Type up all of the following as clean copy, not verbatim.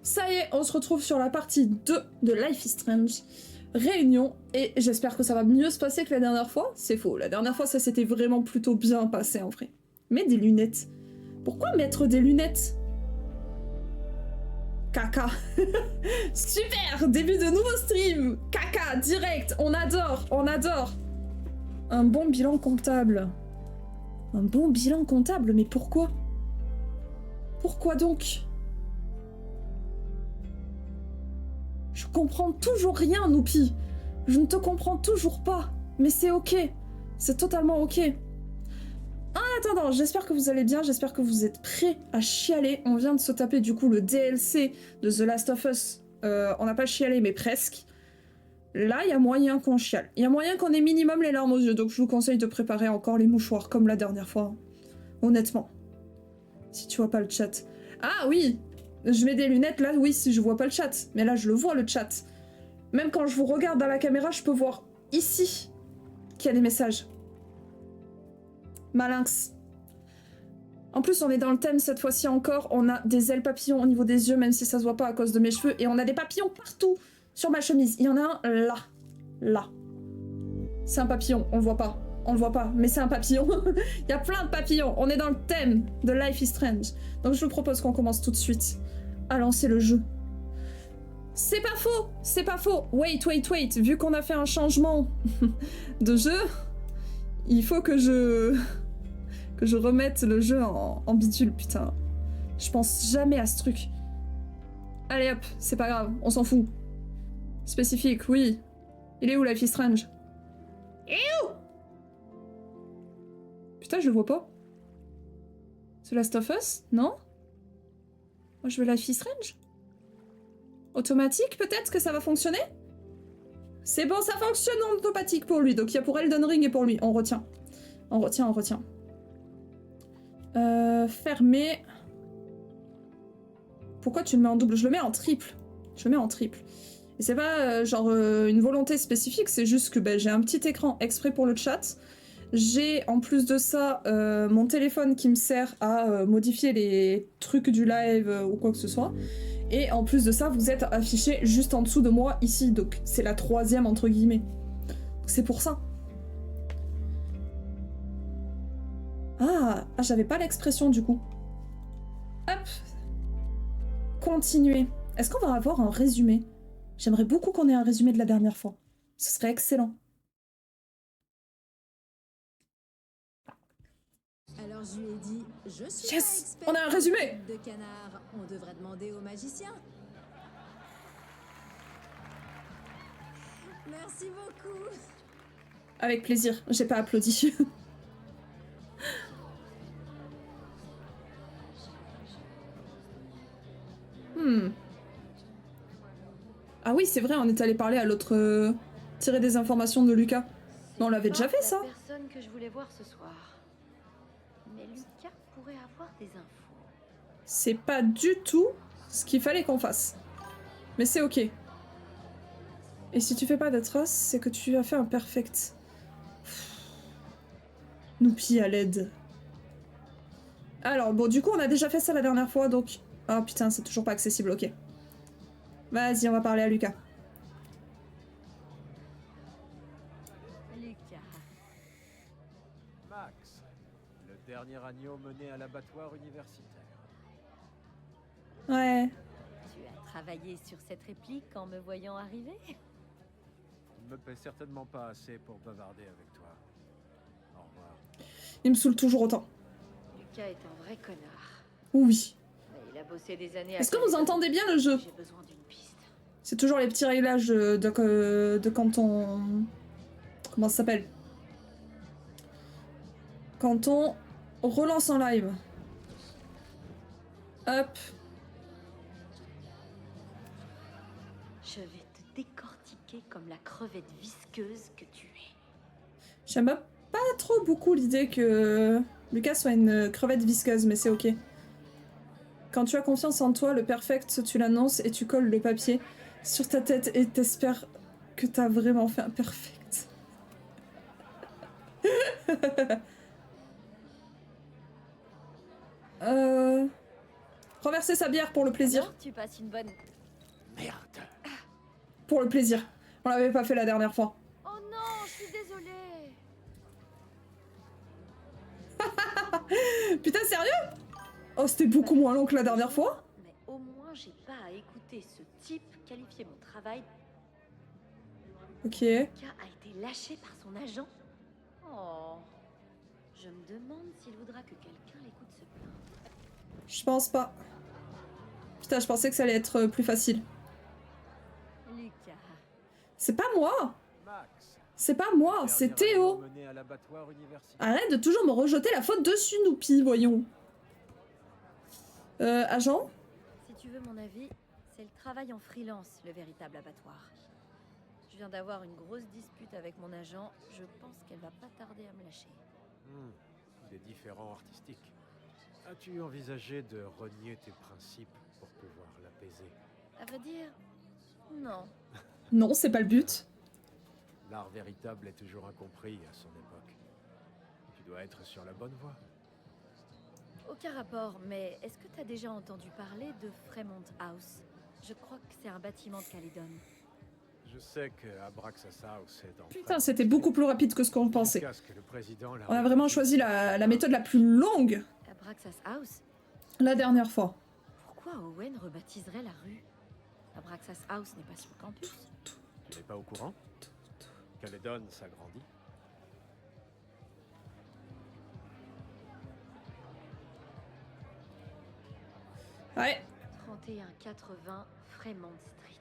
Ça y est, on se retrouve sur la partie 2 de Life is Strange. Réunion, et j'espère que ça va mieux se passer que la dernière fois. C'est faux, la dernière fois ça s'était vraiment plutôt bien passé en vrai. Mais des lunettes. Pourquoi mettre des lunettes? Caca. Super, début de nouveau stream. Caca, direct, on adore, on adore. Un bon bilan comptable. Un bon bilan comptable, mais pourquoi? Pourquoi donc? Je comprends toujours rien, Noupi. Je ne te comprends toujours pas. Mais c'est ok. C'est totalement ok. Ah, attends, j'espère que vous allez bien. J'espère que vous êtes prêts à chialer. On vient de se taper du coup le DLC de The Last of Us. On n'a pas chialé, mais presque. Là, il y a moyen qu'on chiale. Il y a moyen qu'on ait minimum les larmes aux yeux. Donc je vous conseille de préparer encore les mouchoirs comme la dernière fois. Honnêtement. Si tu vois pas le chat. Ah oui, je mets des lunettes là, oui, si je vois pas le chat. Mais là, je le vois, le chat. Même quand je vous regarde dans la caméra, je peux voir ici qu'il y a des messages. Malinx. En plus, on est dans le thème cette fois-ci encore. On a des ailes papillons au niveau des yeux, même si ça se voit pas à cause de mes cheveux. Et on a des papillons partout sur ma chemise. Il y en a un là. Là. C'est un papillon, on le voit pas. On le voit pas, mais c'est un papillon. Il y a plein de papillons. On est dans le thème de Life is Strange. Donc je vous propose qu'on commence tout de suite à lancer le jeu. C'est pas faux, c'est pas faux. Wait. Vu qu'on a fait un changement de jeu, il faut que je remette le jeu en bidule, putain. Je pense jamais à ce truc. Allez hop, c'est pas grave, on s'en fout. Spécifique, oui. Il est où Life is Strange? Il est où? Putain, je le vois pas. The Last of Us? Non? Moi, je veux Life is Strange? Automatique, peut-être que ça va fonctionner? C'est bon, ça fonctionne en automatique pour lui. Donc, il y a pour Elden Ring et pour lui. On retient. On retient. Fermer. Pourquoi tu le mets en double? Je le mets en triple. Et c'est pas une volonté spécifique, c'est juste que j'ai un petit écran exprès pour le chat. J'ai en plus de ça mon téléphone qui me sert à modifier les trucs du live ou quoi que ce soit. Et en plus de ça, vous êtes affiché juste en dessous de moi ici. Donc c'est la troisième entre guillemets. C'est pour ça. Ah, j'avais pas l'expression du coup. Hop. Continuer. Est-ce qu'on va avoir un résumé? J'aimerais beaucoup qu'on ait un résumé de la dernière fois. Ce serait excellent. Alors je lui ai dit, je suis Yes, pas expert on a un résumé. de canard, on devrait demander au magicien. Merci beaucoup. Avec plaisir, j'ai pas applaudi. Ah oui, c'est vrai, on est allé parler à l'autre... tirer des informations de Lucas. Mais on l'avait déjà fait, ça. Personne que je voulais voir ce soir. Mais Lucas pourrait avoir des infos. C'est pas du tout ce qu'il fallait qu'on fasse. Mais c'est ok. Et si tu fais pas de traces, c'est que tu as fait un perfect. Noupi à l'aide. Alors, bon, du coup, on a déjà fait ça la dernière fois, donc... Oh putain, c'est toujours pas accessible, ok. Vas-y, on va parler à Lucas. Lucas. Max, le dernier agneau mené à l'abattoir universitaire. Ouais. Tu as travaillé sur cette réplique en me voyant arriver? Il me paie certainement pas assez pour bavarder avec toi. Au revoir. Il me saoule toujours autant. Lucas est un vrai connard. Oui. Mais il a bossé des années à... Est-ce que vous entendez bien le jeu? J'ai besoin d'une piste. C'est toujours les petits réglages de quand on... Comment ça s'appelle? Quand on relance en live. Hop. Je vais te décortiquer comme la crevette visqueuse que tu es. J'aime pas trop beaucoup l'idée que Lucas soit une crevette visqueuse, mais c'est ok. Quand tu as confiance en toi, le perfect, tu l'annonces et tu colles le papier sur ta tête et t'espères que t'as vraiment fait un perfect. Renverser sa bière pour le plaisir. Alors, tu passes une bonne... Merde. Pour le plaisir. On l'avait pas fait la dernière fois. Oh non, je suis désolée. Putain, sérieux? Oh, c'était beaucoup moins long que la dernière fois. Mais au moins, j'ai pas à écouter ce type qualifier mon travail. Ok. Le gars a été lâché par son agent. Oh. Je me demande s'il voudra que quelqu'un l'écoute se plaindre. Je pense pas. Putain, je pensais que ça allait être plus facile. Lucas. C'est pas moi. Max. C'est pas moi, c'est Théo. Mené à l'abattoir universitaire. Arrête de toujours me rejeter la faute dessus, Noupi, voyons. Agent? Si tu veux mon avis, c'est le travail en freelance, le véritable abattoir. Je viens d'avoir une grosse dispute avec mon agent. Je pense qu'elle va pas tarder à me lâcher. Des différends artistiques. As-tu envisagé de renier tes principes pour pouvoir l'apaiser? À vrai dire, non. Non, c'est pas le but. L'art véritable est toujours incompris à son époque. Tu dois être sur la bonne voie. Aucun rapport, mais est-ce que t'as déjà entendu parler de Fremont House? Je crois que c'est un bâtiment de Caledon. Je sais que Abraxas House est dans... Putain, c'était beaucoup plus rapide que ce qu'on pensait. Jusqu'à ce que le président On a vraiment choisi la méthode la plus longue Abraxas House? la dernière fois. Pourquoi Owen rebaptiserait la rue? Abraxas House n'est pas sur le campus. Tu n'es pas au courant? Caledon s'agrandit. Ouais. 3180 Fremont Street.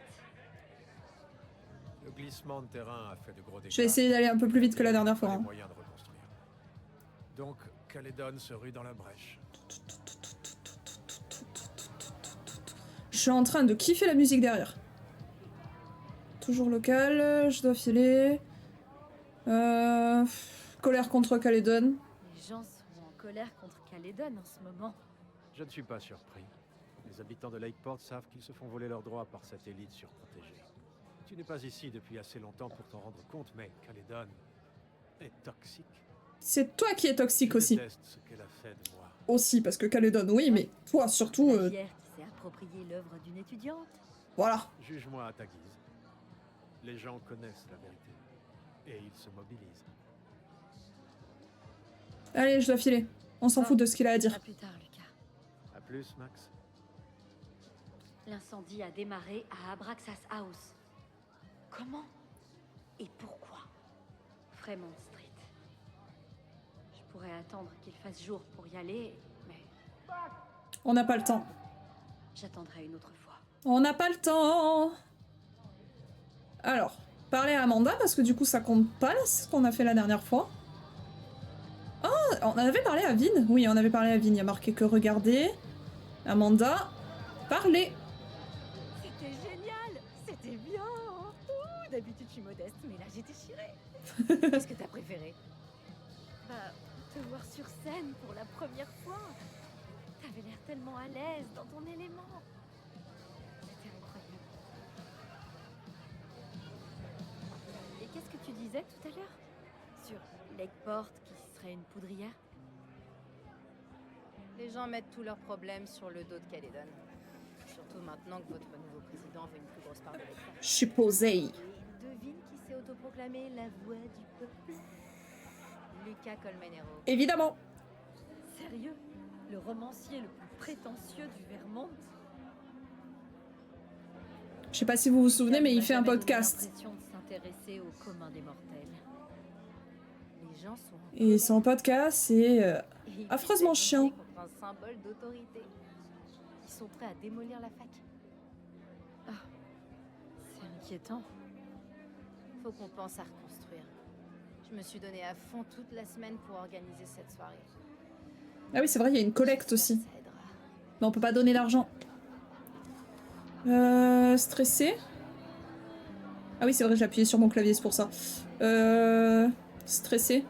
Le glissement de terrain a fait de gros dégâts. Je vais essayer d'aller un peu plus vite que la dernière fois. Pas les hein. moyens de reconstruire. Donc, Caledon se rue dans la brèche. Je suis en train de kiffer la musique derrière. Toujours local, je dois filer. Colère contre Caledon. Les gens sont en colère contre Caledon en ce moment. Je ne suis pas surpris. Les habitants de Lakeport savent qu'ils se font voler leurs droits par cette élite surprotégée. Tu n'es pas ici depuis assez longtemps pour t'en rendre compte, mais Caledon est toxique. C'est toi qui es toxique Je aussi. déteste ce qu'elle a fait de moi. Aussi, parce que Caledon, oui, mais toi surtout. Un stagiaire qui s'est approprié l'œuvre d'une étudiante. Voilà. Juge-moi à ta guise. Les gens connaissent la vérité. Et ils se mobilisent. Allez, je dois filer. On s'en fout de ce qu'il a à dire. À plus tard, Lucas. À plus, Max. L'incendie a démarré à Abraxas House. Comment et pourquoi? Fremont Street. Je pourrais attendre qu'il fasse jour pour y aller, mais On n'a pas le temps. j'attendrai une autre fois. On n'a pas le temps. Alors, parler à Amanda, parce que du coup, ça compte pas, là, ce qu'on a fait la dernière fois. Oh, on avait parlé à Vin. Oui, on avait parlé à Vin. Il y a marqué que regarder. Amanda, parler. C'était génial. C'était bien. Ouh, d'habitude, je suis modeste, mais là, j'ai déchiré. Qu'est-ce que t'as préféré? Bah, te voir sur scène pour la première fois. T'avais l'air tellement à l'aise dans ton élément. C'était incroyable. Et qu'est-ce que tu disais tout à l'heure? Sur Lakeport qui serait une poudrière? Les gens mettent tous leurs problèmes sur le dos de Caledon. Surtout maintenant que votre nouveau président veut une plus grosse part de l'État. Je suis posée. Et devine qui s'est autoproclamé la voix du peuple? Lucas Colmenero. Évidemment. Sérieux? Le romancier le plus prétentieux du Vermont? Je sais pas si vous vous souvenez, mais Il il m'a fait un jamais donné podcast. l'impression de s'intéresser au commun des mortels. Les gens sont... Et son podcast, c'est Et ils affreusement s'étaient chiant. contre un symbole d'autorité. Ils sont prêts à démolir la fac. C'est inquiétant. Faut qu'on pense à reconstruire. Je me suis donné à fond toute la semaine pour organiser cette soirée. Ah oui, c'est vrai, il y a une collecte aussi. Ça aidera. Mais on peut pas donner d'argent. Stressé. Ah oui, c'est vrai, j'ai appuyé sur mon clavier, c'est pour ça. Stressé.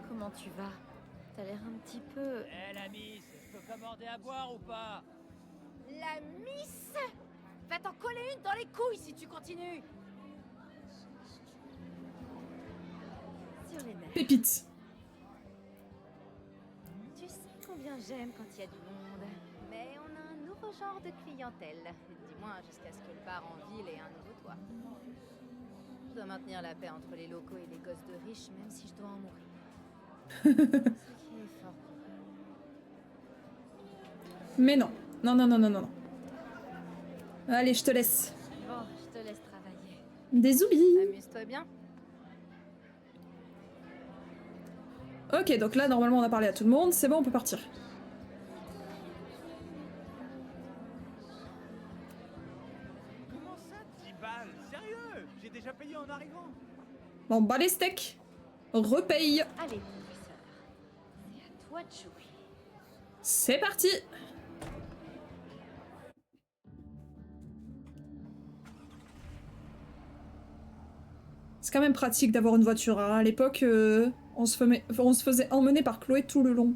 Comment tu vas? T'as l'air un petit peu... Eh la miss, je peux commander à boire ou pas? La miss! Va t'en coller une dans les couilles si tu continues! sur les nerfs. Pépite. Tu sais combien j'aime quand il y a du monde. Mais on a un nouveau genre de clientèle. Du moins jusqu'à ce que le bar en ville ait un nouveau toit. Je dois maintenir la paix entre les locaux et les gosses de riches, même si je dois en mourir. Ce qui est fort probable. Mais non. Non, non, non, non, non, non. Allez, je te laisse. Bon, je te laisse travailler. Des zoubis. Amuse-toi bien. Ok, donc là, normalement, on a parlé à tout le monde. C'est bon, on peut partir. Comment ça, 10 balles? Sérieux? J'ai déjà payé en arrivant. Bon, bah les steaks. Repaye. Allez, professeur. C'est à toi de jouer. C'est parti. C'est quand même pratique d'avoir une voiture. Hein. À l'époque, on se faisait emmener par Chloé tout le long.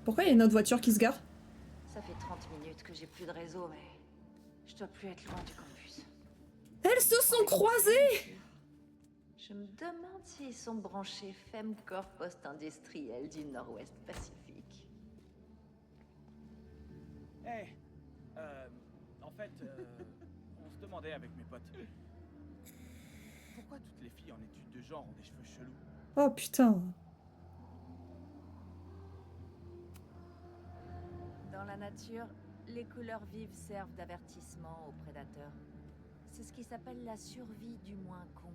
Pourquoi il y a une autre voiture qui se gare? Ça fait 30 minutes que j'ai plus de réseau, mais je dois plus être loin du campus. Elles se sont croisées. Je me demande s'ils sont branchés Femcorp post-industriel du Nord-Ouest Pacifique. Eh, en fait, on se demandait avec mes potes. Pourquoi toutes les filles en études de genre ont des cheveux chelous? Oh putain. Dans la nature, les couleurs vives servent d'avertissement aux prédateurs. C'est ce qui s'appelle la survie du moins con.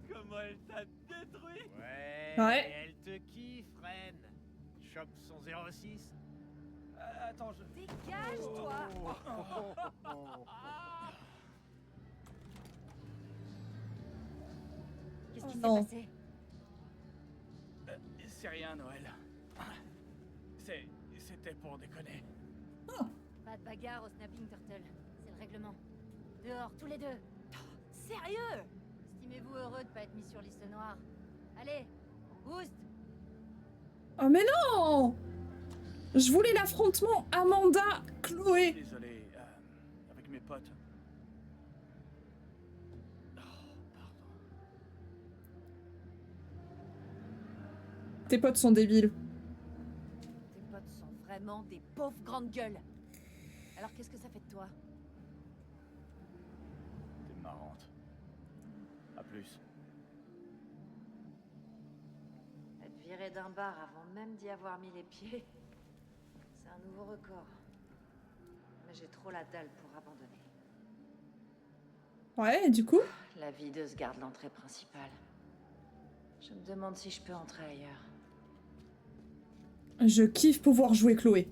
Comment elle t'a détruit? Ouais. Elle te kiffe, Ren. Chope son 06. Attends, je... Dégage-toi! Qu'est-ce Oh qui s'est non. passé? C'est rien, Noël. C'était pour déconner. Pas de bagarre au Snapping Turtle. C'est le règlement. Dehors, tous les deux. Sérieux? Estimez-vous heureux de pas être mis sur liste noire. Allez, boost! Oh mais non. Je voulais l'affrontement Amanda-Chloé. Désolé, avec mes potes. Oh, pardon. Tes potes sont débiles. Tes potes sont vraiment des pauvres grandes gueules. Alors qu'est-ce que ça fait de toi? T'es marrante. À plus. Être viré d'un bar avant même d'y avoir mis les pieds, c'est un nouveau record. Mais j'ai trop la dalle pour abandonner. Ouais, et du coup? La videuse garde l'entrée principale. Je me demande si je peux entrer ailleurs. Je kiffe pouvoir jouer Chloé.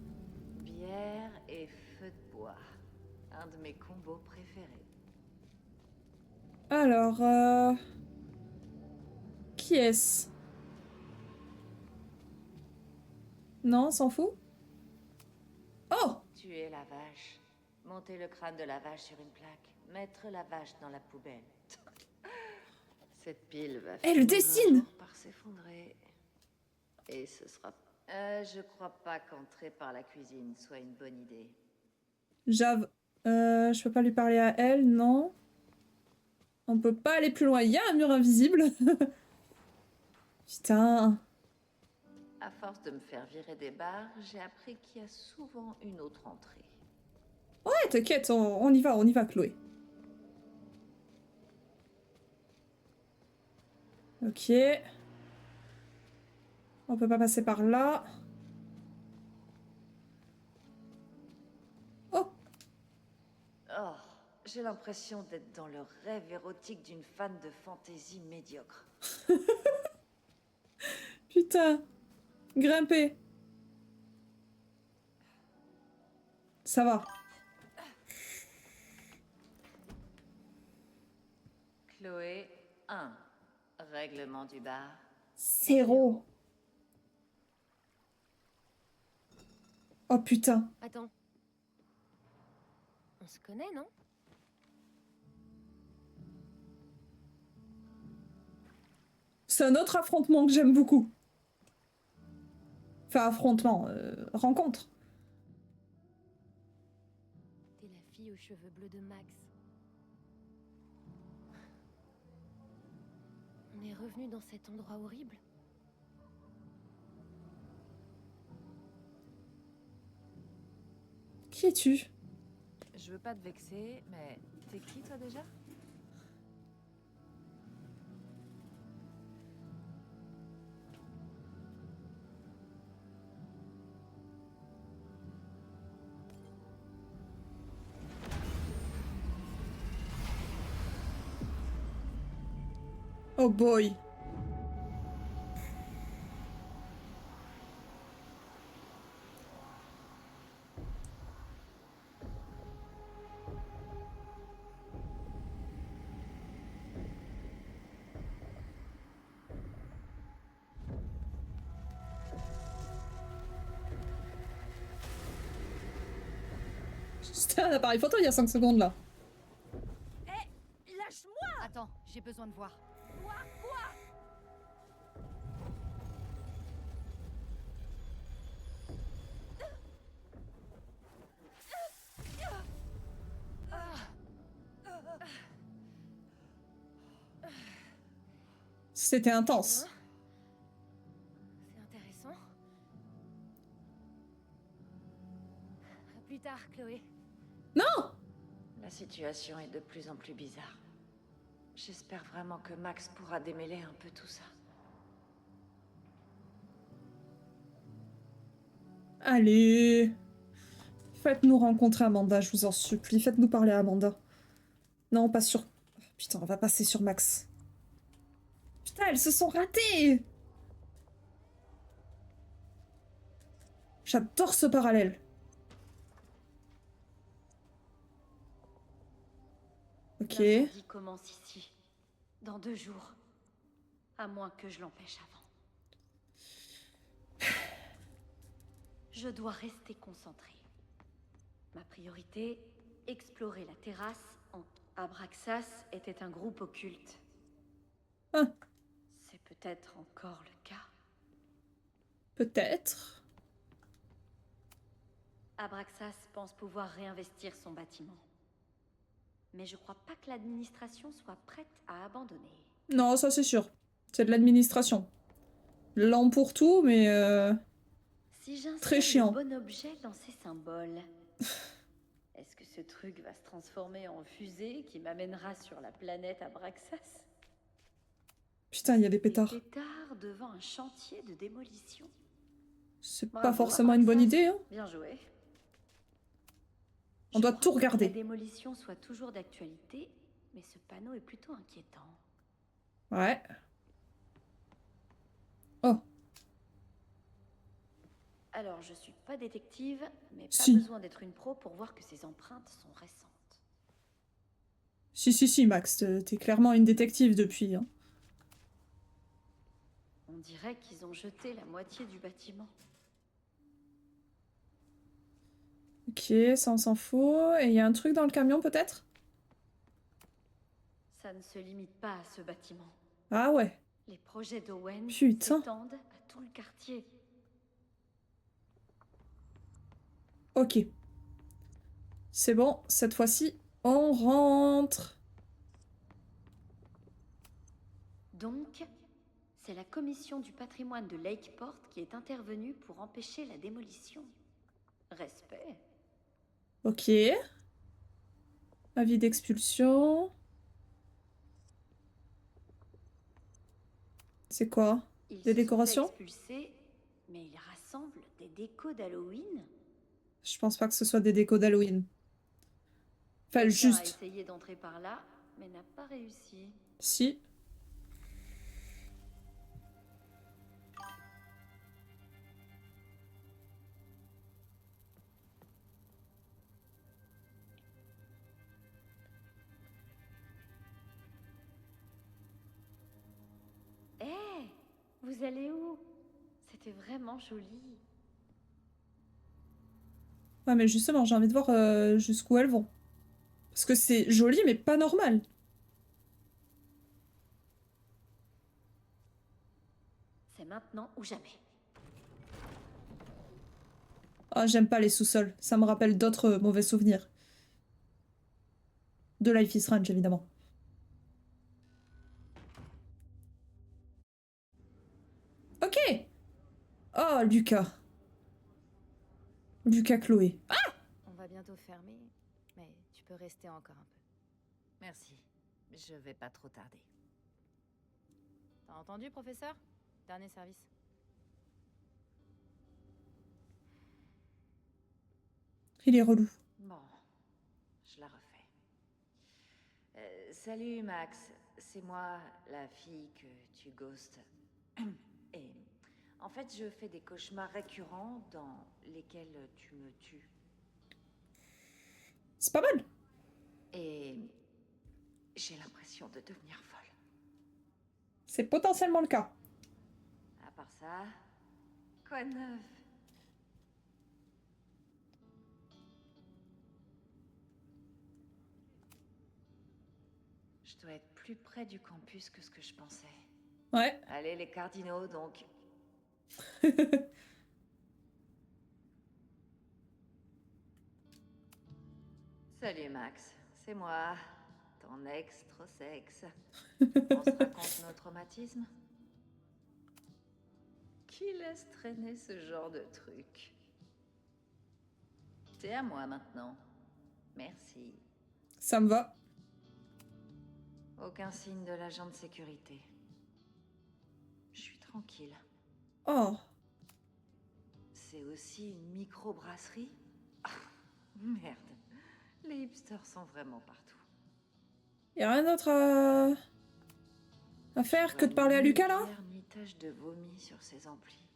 Bière et feu de bois. Un de mes combos préférés. Alors, qui est-ce? Non, on s'en fout? Oh! Tuer la vache. Monter le crâne de la vache sur une plaque. Mettre la vache dans la poubelle. Cette pile va Elle finir dessine! un jour par s'effondrer. Et ce sera... je crois pas qu'entrer par la cuisine soit une bonne idée. Jave. Je peux pas lui parler à elle, non. On peut pas aller plus loin. Il y a un mur invisible. Putain. À force de me faire virer des bars, j'ai appris qu'il y a souvent une autre entrée. Ouais, t'inquiète, on y va, Chloé. Ok. On peut pas passer par là. Oh! Oh, j'ai l'impression d'être dans le rêve érotique d'une fan de fantasy médiocre. Putain. Grimper. Ça va. Chloé 1. Règlement du bar. Zéro. Oh putain. Attends. On se connaît, non? C'est un autre affrontement que j'aime beaucoup. Enfin, affrontement, rencontre. T'es la fille aux cheveux bleus de Max. On est revenu dans cet endroit horrible? Qui es-tu? Je veux pas te vexer, mais t'es qui toi déjà? Oh boy. C'était un appareil photo il y a 5 secondes là. Lâche-moi! Attends, j'ai besoin de voir. C'était intense. C'est intéressant. À plus tard, Chloé. Non! La situation est de plus en plus bizarre. J'espère vraiment que Max pourra démêler un peu tout ça. Allez. Faites-nous rencontrer Amanda, je vous en supplie. Faites-nous parler à Amanda. Non, pas sur... Putain, on va passer sur Max. Putain, elles se sont ratées! J'adore ce parallèle. Ok. L'incendie commence ici, dans 2 jours. À moins que je l'empêche avant. Je dois rester concentrée. Ma priorité, explorer la terrasse en... Abraxas était un groupe occulte. Ah. C'est peut-être encore le cas. Peut-être. Abraxas pense pouvoir réinvestir son bâtiment. Mais je crois pas que l'administration soit prête à abandonner. Non, ça c'est sûr. C'est de l'administration. Lent pour tout, mais... Si j'insère Très chiant. le bon objet dans ces symboles, est-ce que ce truc va se transformer en fusée qui m'amènera sur la planète Abraxas? Putain, il y a des pétards. Des pétards devant un chantier de démolition. C'est pas Bravo, forcément une bonne Abraxas. idée, hein. Bien joué. On Je doit crois tout que regarder. La démolition soit toujours d'actualité, mais ce panneau est plutôt inquiétant. Ouais. Oh. Alors, je suis pas détective, mais pas Si. besoin d'être une pro pour voir que ces empreintes sont récentes. Si, Max, t'es clairement une détective depuis, hein. On dirait qu'ils ont jeté la moitié du bâtiment. Ok, ça on s'en fout. Et il y a un truc dans le camion peut-être? Ça ne se limite pas à ce bâtiment. Ah ouais. Les projets d'Owen Putain. s'étendent à tout le quartier. Ok. C'est bon, cette fois-ci, on rentre. Donc, c'est la commission du patrimoine de Lakeport qui est intervenue pour empêcher la démolition. Respect. Ok. Avis d'expulsion. C'est quoi? Ils Des se sont décorations? fait expulser, mais ils rassemblent des décos d'Halloween. Je pense pas que ce soit des décos d'Halloween. Enfin, Quelqu'un a juste. essayé d'entrer par là, mais n'a pas réussi. Si. Hé, vous allez où? C'était vraiment joli. Ouais, mais justement, j'ai envie de voir jusqu'où elles vont. Parce que c'est joli, mais pas normal. C'est maintenant ou jamais. Ah, j'aime pas les sous-sols. Ça me rappelle d'autres mauvais souvenirs. De Life is Strange, évidemment. Ok. Oh, Lucas. Lucas Chloé. Ah! On va va bientôt fermer, mais tu peux rester encore un peu. Merci. Je vais pas trop tarder. T'as entendu, professeur? Dernier service. Il est relou. Bon, je la refais. Salut Max, c'est moi, la fille que tu ghostes. Et en fait, je fais des cauchemars récurrents dans lesquels tu me tues. C'est pas mal. Et j'ai l'impression de devenir folle. C'est potentiellement le cas. À part ça, quoi de neuf? Je dois être plus près du campus que ce que je pensais. Ouais. Allez, les cardinaux, donc. Salut Max, c'est moi, ton ex trop sexe. On se raconte nos traumatismes? Qui laisse traîner ce genre de truc? C'est à moi maintenant. Merci. Ça me va. Aucun signe de l'agent de sécurité. Je suis tranquille. Oh. C'est aussi une micro-brasserie? Ah, merde. Les hipsters sont vraiment partout. Y a rien d'autre à faire que de parler à Ni Lucas, là? lumière, ni tache de vomi sur ses amplis.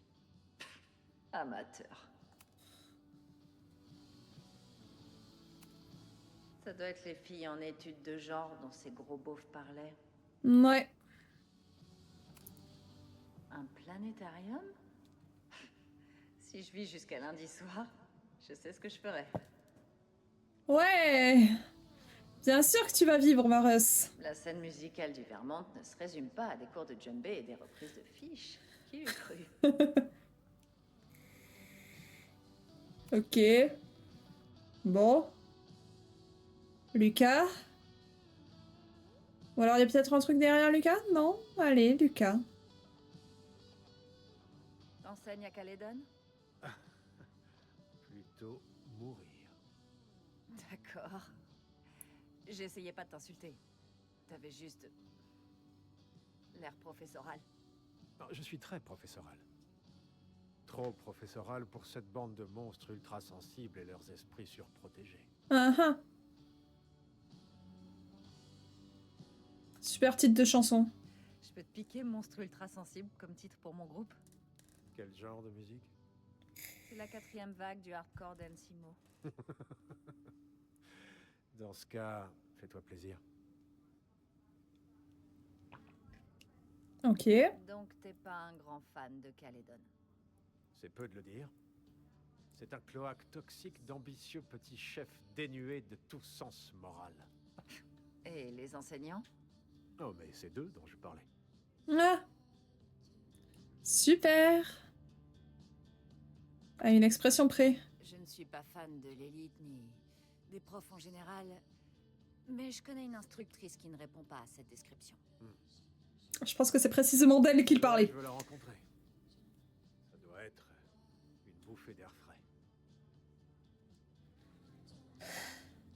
Pff, amateur. Ça doit être les filles en études de genre dont ces gros beaufs parlaient. Ouais. Un planétarium? Si je vis jusqu'à lundi soir, je sais ce que je ferai. Ouais. Bien sûr que tu vas vivre, Varus. La scène musicale du Vermont ne se résume pas à des cours de djembé et des reprises de fiches. Qui l'eût cru? Ok. Bon. Lucas. Ou alors il y a peut-être un truc derrière Lucas? Non? Allez, Lucas. T'enseignes à Caledon? Plutôt mourir. D'accord. J'essayais pas de t'insulter. T'avais juste... l'air professoral. Non, je suis très professoral. Trop professoral pour cette bande de monstres ultra sensibles et leurs esprits surprotégés. Ah ah. Super titre de chanson. Je peux te piquer Monstre Ultra Sensible comme titre pour mon groupe? Quel genre de musique? C'est la 4e vague du hardcore d'Ensimo. Dans ce cas, fais-toi plaisir. Ok. Donc t'es pas un grand fan de Caledon. C'est peu de le dire. C'est un cloaque toxique d'ambitieux petits chefs dénués de tout sens moral. Et les enseignants? Oh, mais c'est d'eux dont je parlais. Ah. Super. À une expression près. Je ne suis pas fan de l'élite ni des profs en général, mais je connais une instructrice qui ne répond pas à cette description. Je pense que c'est précisément d'elle qu'il Je parlait. veux la rencontrer. Ça doit être une bouffée d'air frais.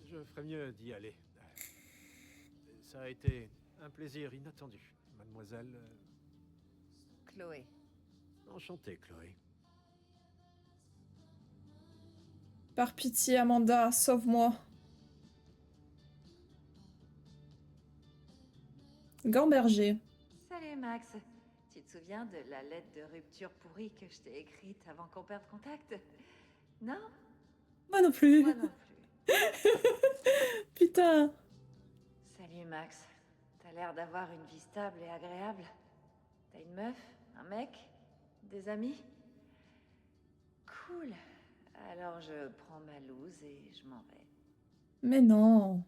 Je ferais mieux d'y aller. Ça a été un plaisir inattendu, mademoiselle. Chloé. Enchanté, Chloé. Par pitié, Amanda, sauve-moi. Gamberger. Salut Max. Tu te souviens de la lettre de rupture pourrie que je t'ai écrite avant qu'on perde contact? Non? Moi non plus. Moi non plus. Putain. Salut Max. T'as l'air d'avoir une vie stable et agréable. T'as une meuf? Un mec? Des amis? Cool. Alors je prends ma loose et je m'en vais. Mais non.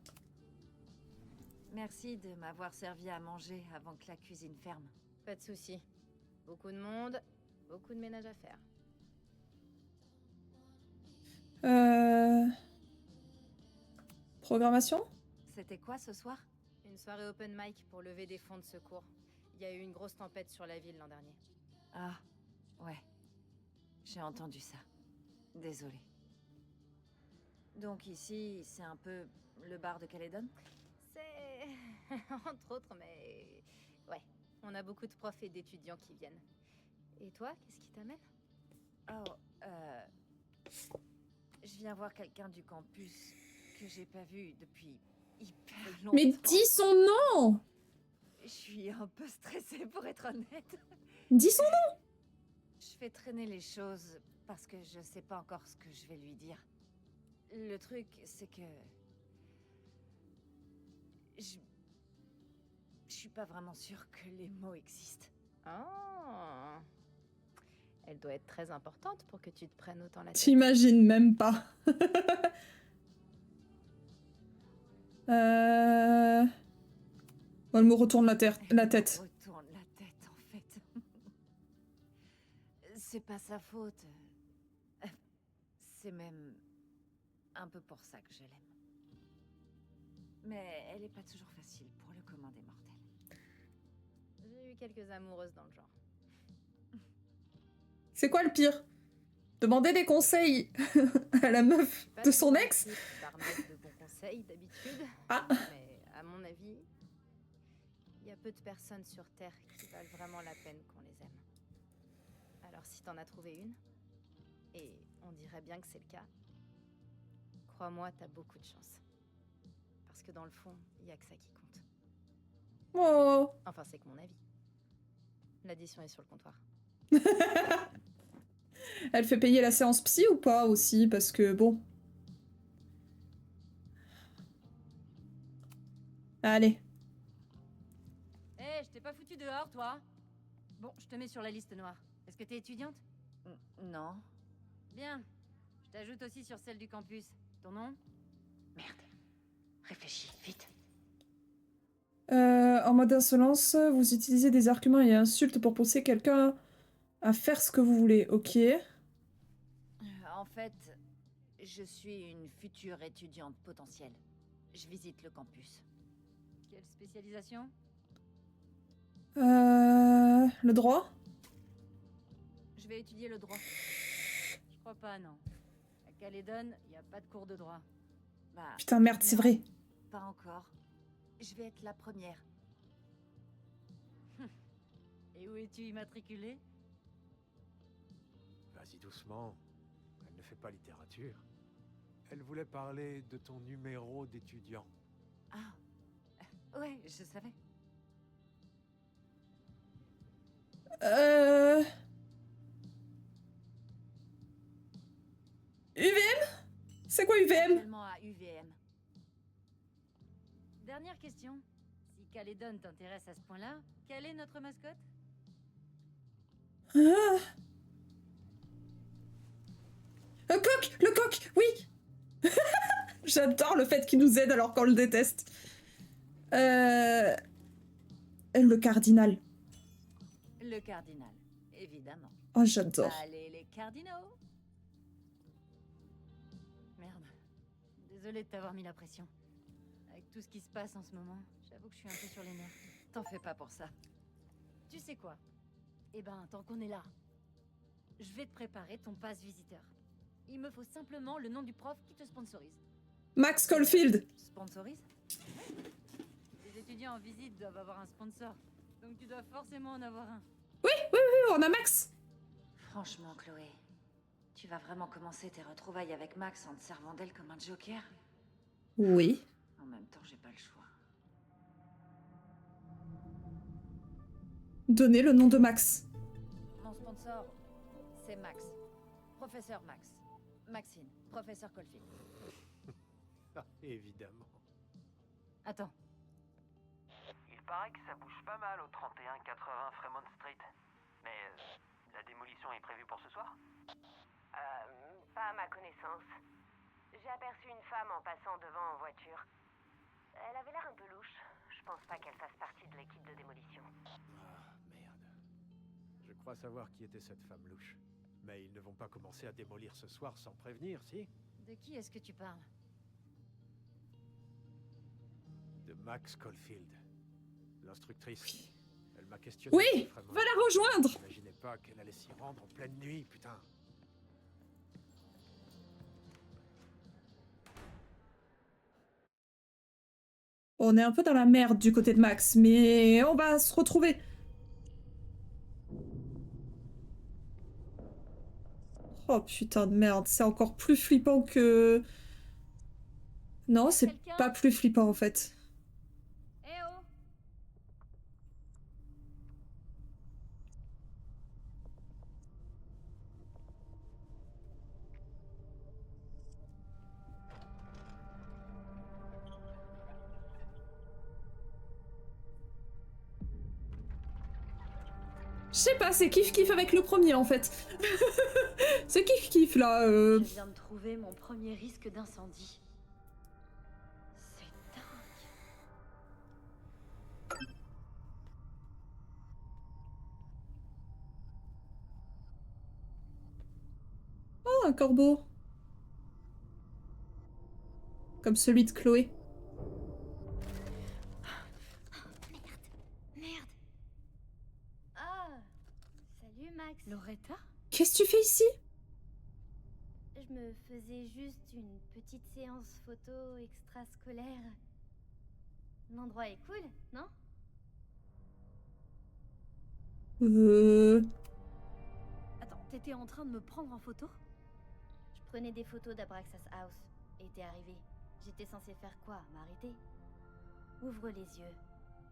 Merci de m'avoir servi à manger avant que la cuisine ferme. Pas de souci. Beaucoup de monde, beaucoup de ménage à faire. Programmation? C'était quoi ce soir? Une soirée open mic pour lever des fonds de secours. Il y a eu une grosse tempête sur la ville l'an dernier. Ah, ouais. J'ai entendu ça. Désolée. Donc ici, c'est un peu le bar de Caledon? C'est... entre autres, mais... Ouais, on a beaucoup de profs et d'étudiants qui viennent. Et toi, qu'est-ce qui t'amène? Oh, je viens voir quelqu'un du campus que j'ai pas vu depuis hyper longtemps. Mais dis son nom! Je suis un peu stressée pour être honnête. Dis son nom! Je fais traîner les choses parce que je sais pas encore ce que je vais lui dire. Le truc, c'est que... Je suis pas vraiment sûre que les mots existent. Oh. Elle doit être très importante pour que tu te prennes autant la tête. T'imagines même pas. Elle me retourne la tête. Elle me retourne la tête, en fait. C'est pas sa faute. C'est même un peu pour ça que je l'aime. Mais elle est pas toujours facile pour le commun des mortels. J'ai eu quelques amoureuses dans le genre. C'est quoi le pire? Demander des conseils à la meuf de son ex? Barnett de bons conseils d'habitude. Ah. Mais à mon avis, il y a peu de personnes sur Terre qui valent vraiment la peine qu'on les aime. Alors si t'en as trouvé une, et on dirait bien que c'est le cas, crois-moi, t'as beaucoup de chance. Parce que dans le fond, il y a que ça qui compte. Oh. Enfin, c'est que mon avis. L'addition est sur le comptoir. Elle fait payer la séance psy ou pas aussi? Parce que bon. Allez. Hé, je t'ai pas foutu dehors, toi. Bon, je te mets sur la liste noire. Est-ce que t'es étudiante? Non. Bien. Je t'ajoute aussi sur celle du campus. Ton nom? Merde. Réfléchis, vite. En mode insolence, vous utilisez des arguments et insultes pour pousser quelqu'un à faire ce que vous voulez, ok? En fait, je suis une future étudiante potentielle. Je visite le campus. Quelle spécialisation? Le droit? Je vais étudier le droit. Je crois pas, non. À Caledon, il n'y a pas de cours de droit. Bah, Putain, merde, c'est non, vrai. pas encore. Je vais être la première. Et où es-tu immatriculée? Vas-y doucement. Elle ne fait pas littérature. Elle voulait parler de ton numéro d'étudiant. Ah. Ouais, je savais. UVM? C'est quoi UVM? Actuellement à UVM. Dernière question. Si Caledon t'intéresse à ce point-là, quelle est notre mascotte? Ah. Le coq, oui. J'adore le fait qu'il nous aide alors qu'on le déteste. Le cardinal. Le cardinal, évidemment. Oh, j'adore. Allez, les cardinaux. Merde. Désolée de t'avoir mis la pression. Avec tout ce qui se passe en ce moment, j'avoue que je suis un peu sur les nerfs. T'en fais pas pour ça. Tu sais quoi? Eh ben, tant qu'on est là, je vais te préparer ton passe visiteur. Il me faut simplement le nom du prof qui te sponsorise. Max Caulfield. Sponsorise? Les étudiants en visite doivent avoir un sponsor, donc tu dois forcément en avoir un. Oui, on a Max. Franchement, Chloé, tu vas vraiment commencer tes retrouvailles avec Max en te servant d'elle comme un joker? Oui. En même temps, j'ai pas le choix. Donnez le nom de Max. Mon sponsor, c'est Max. Professeur Max. Maxine, professeur Caulfield. Ah, évidemment. Attends. Il paraît que ça bouge pas mal au 3180 Fremont Street. Mais la démolition est prévue pour ce soir? Pas à ma connaissance. J'ai aperçu une femme en passant devant en voiture. Elle avait l'air un peu louche. Je pense pas qu'elle fasse partie de l'équipe de démolition. Ah, merde. Je crois savoir qui était cette femme louche. Mais ils ne vont pas commencer à démolir ce soir sans prévenir, si? De qui est-ce que tu parles? De Max Caulfield. L'instructrice. Elle m'a questionné. Oui, sur Fremont. va la rejoindre. J'imaginais pas qu'elle allait s'y rendre en pleine nuit, putain. On est un peu dans la merde du côté de Max, mais on va se retrouver. Oh putain de merde, c'est encore plus flippant que... Non, c'est Quelqu'un pas plus flippant en fait. Eh oh! Je sais pas, c'est kiff-kiff avec le premier en fait. C'est kiff-kiff là. Je viens de trouver mon premier risque d'incendie. C'est dingue. Oh, un corbeau. Comme celui de Chloé. Merde! Ah! Salut Max! Loretta? Qu'est-ce que tu fais ici? Je me faisais juste une petite séance photo extrascolaire. L'endroit est cool, non? Attends, t'étais en train de me prendre en photo? Je prenais des photos d'Abraxas House et t'es arrivé. J'étais censée faire quoi? M'arrêter? Ouvre les yeux.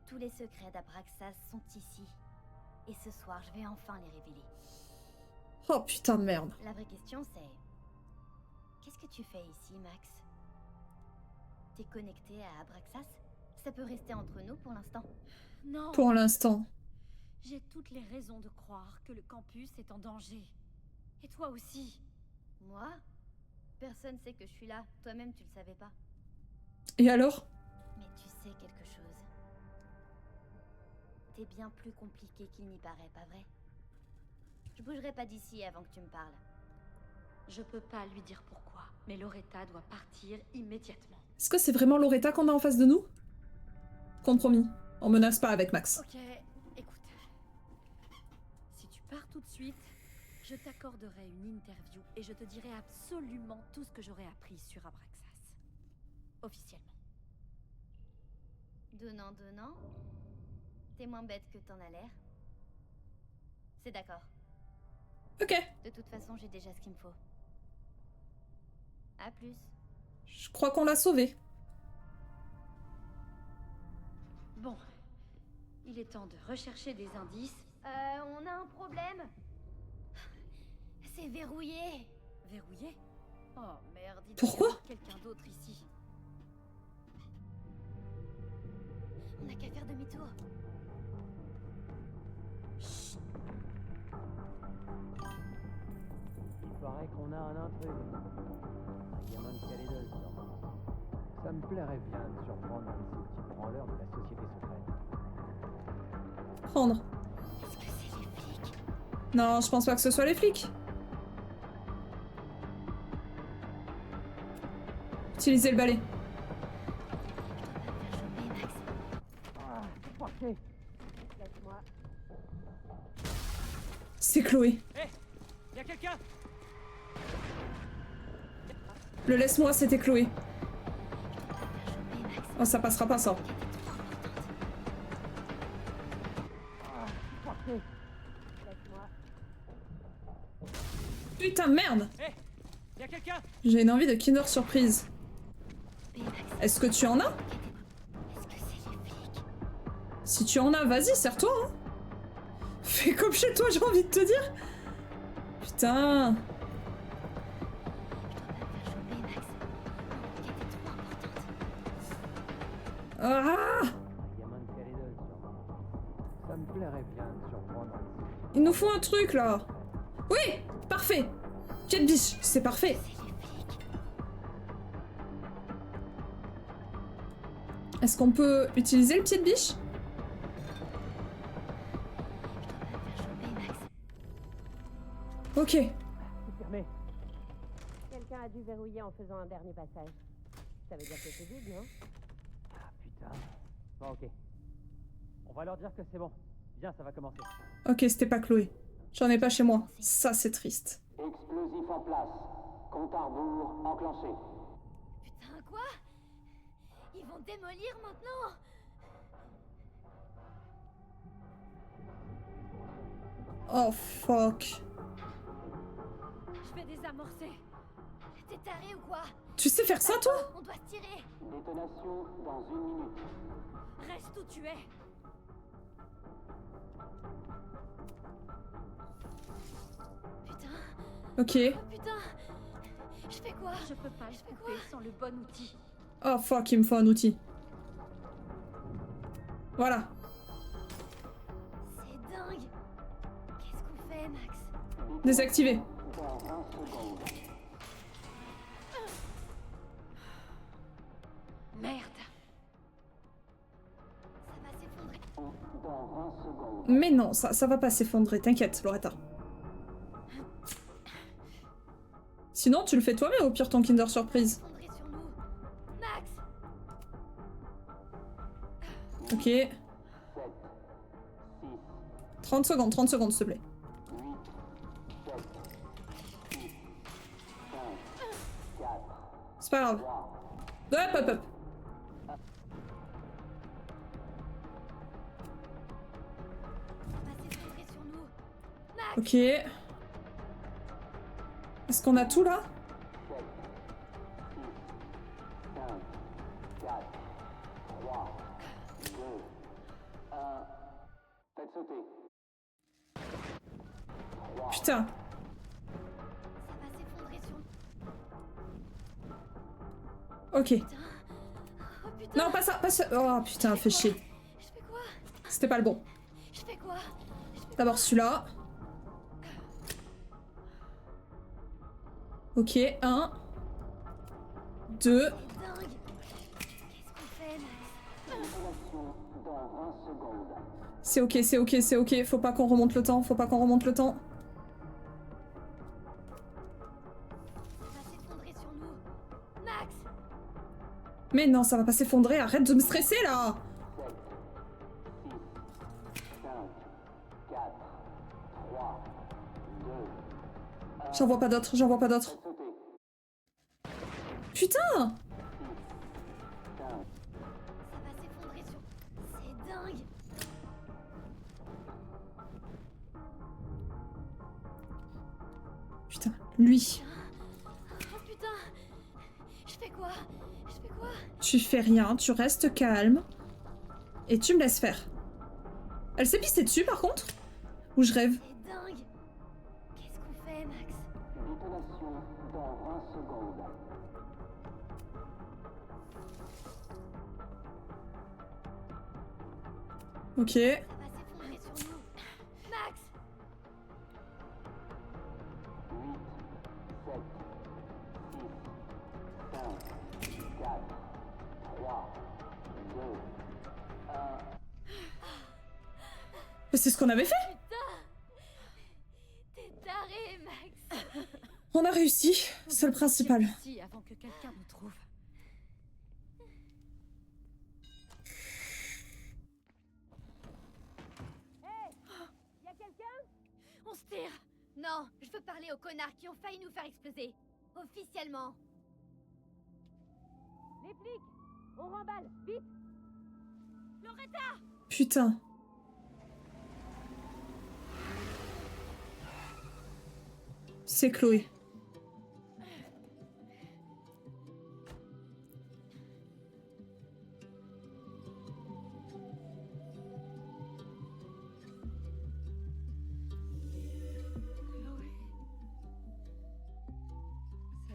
Tous les secrets d'Abraxas sont ici. Et ce soir, je vais enfin les révéler. Oh putain de merde. La vraie question c'est... Qu'est-ce que tu fais ici, Max? T'es connecté à Abraxas? Ça peut rester entre nous pour l'instant. Non! Pour l'instant. J'ai toutes les raisons de croire que le campus est en danger. Et toi aussi. Moi? Personne sait que je suis là. Toi-même, tu le savais pas. Et alors? Mais tu sais quelque chose. T'es bien plus compliqué qu'il n'y paraît, pas vrai? Je bougerai pas d'ici avant que tu me parles. Je peux pas lui dire pourquoi, mais Loretta doit partir immédiatement. Est-ce que c'est vraiment Loretta qu'on a en face de nous? Compromis. On menace pas avec Max. Ok, écoute. Si tu pars tout de suite, je t'accorderai une interview et je te dirai absolument tout ce que j'aurai appris sur Abraxas. Officiellement. Donnant. T'es moins bête que t'en as l'air. C'est d'accord. Ok. De toute façon, j'ai déjà ce qu'il me faut. À plus. Je crois qu'on l'a sauvé. Bon, il est temps de rechercher des indices. On a un problème. C'est verrouillé. Verrouillé? Oh merde, il doit y Pourquoi? avoir quelqu'un d'autre ici. On n'a qu'à faire demi-tour. Il paraît qu'on a un intrus. Un gamin de Calédonie, sûrement. Ça me plairait bien de surprendre un de ces petits branleurs de la société secrète. Prendre. Est-ce que c'est les flics? Non, je pense pas que ce soit les flics. Utilisez le balai. Ah, parfait. Laisse-moi. C'est Chloé. Hé, y'a quelqu'un? Le laisse-moi, c'était Chloé. Oh, ça passera pas, ça. Parfait. Laisse-moi. Putain, merde! Hé, y'a quelqu'un? J'ai une envie de Kinder Surprise. Est-ce que tu en as? Est-ce que c'est les flics? Si tu en as, vas-y, serre-toi, hein. Fais comme chez toi, j'ai envie de te dire. Putain. Ah! Un gamin de Calédonie, sûrement. Ça me plairait bien de surprendre un de ces Il nous faut un truc, là. Oui! Parfait! Pied de biche, c'est parfait. Est-ce qu'on peut utiliser le pied de biche? Ok. C'est fermé. Quelqu'un a dû verrouiller en faisant un dernier passage. Ça veut dire que c'est vide, non? Ah putain. Bon, ok. On va leur dire que c'est bon. Viens, ça va commencer. Ok, c'était pas Chloé. J'en ai pas chez moi. Ça, c'est triste. Explosif en place. Compte à rebours enclenché. Putain, quoi? Ils vont démolir maintenant. Oh fuck. Je vais désamorcer. T'es taré ou quoi? Tu sais faire ça, toi? On doit se tirer. Détonation dans 1 minute. Reste où tu es. Putain. Ok. Oh putain. Je fais quoi? Je peux pas le couper sans le bon outil. Oh fuck, il me faut un outil. Voilà. C'est dingue. Qu'est-ce qu'on fait, Max? Désactivé. Dans 20 secondes. Merde. Ça va s'effondrer. Dans 20 secondes. Mais non, ça va pas s'effondrer, t'inquiète, Loretta. Sinon, tu le fais toi-même, au pire, ton Kinder Surprise. S'effondrer sur nous. Max. Ok. 7, 6, 30 secondes, s'il te plaît. 8, 7, 6, 5, 4, C'est pas grave. 3, Hop, hop, hop. Ça va s'effondrer sur nous. Max. Ok. Est-ce qu'on a tout, là? 7, 6, 5, 4, 3, 2, 1. Faites sauter. 3, Putain. Ça va s'effondrer sur nous. Ok. Putain. Oh putain. Non, pas ça, pas ça. Oh putain, fais chier. Je fais quoi? C'était pas le bon. Je fais quoi? D'abord celui-là. Ok, 1, 2. C'est dingue. Qu'est-ce qu'on fait, Max? détonation dans 20 secondes. C'est ok, c'est ok, c'est ok. Faut pas qu'on remonte le temps, faut pas qu'on remonte le temps. Ça va s'effondrer sur nous. Max. Mais non, ça va pas s'effondrer, arrête de me stresser là. 7, 6, 5, 4, 3, 2, 1. J'en vois pas d'autres, j'en vois pas d'autres. Faites sauter. Putain. 5, Ça va s'effondrer sur... C'est dingue. Putain, lui. Oh putain. Je fais quoi? Je fais quoi? Tu fais rien, tu restes calme. Et tu me laisses faire. Elle s'est pissée dessus par contre? Ou je rêve? C'est dingue. Qu'est-ce qu'on fait, Max? détonation dans 20 secondes. Ok. Ça va s'effondrer sur nous. Max. 8, 7, 6, 5, 4, 3, 2, 1. Mais c'est ce qu'on avait fait. Putain. T'es taré, Max. On a réussi, c'est le principal. Ici avant que quelqu'un nous trouve. On se tire. Non, je veux parler aux connards qui ont failli nous faire exploser. Officiellement. Les flics. On remballe, vite. Loretta. Putain. C'est Chloé.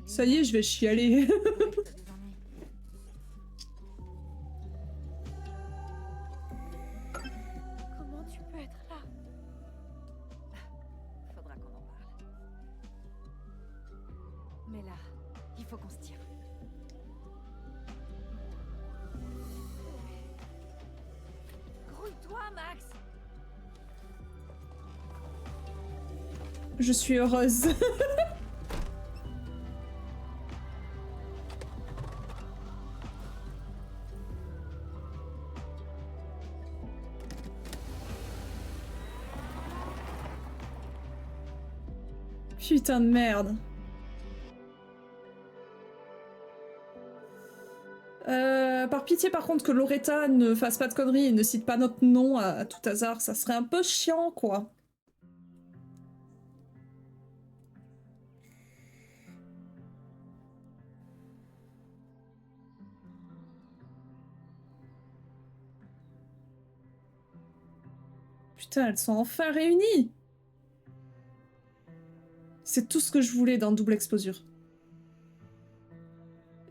Ça y est, je vais chialer. Comment tu peux être là? Faudra qu'on en parle. Mais là, il faut qu'on se tire. Grouille-toi, Max. Je suis heureuse. Putain de merde. Par pitié, par contre, que Loretta ne fasse pas de conneries et ne cite pas notre nom à tout hasard, ça serait un peu chiant, quoi. Putain, elles sont enfin réunies! C'est tout ce que je voulais dans Double Exposure.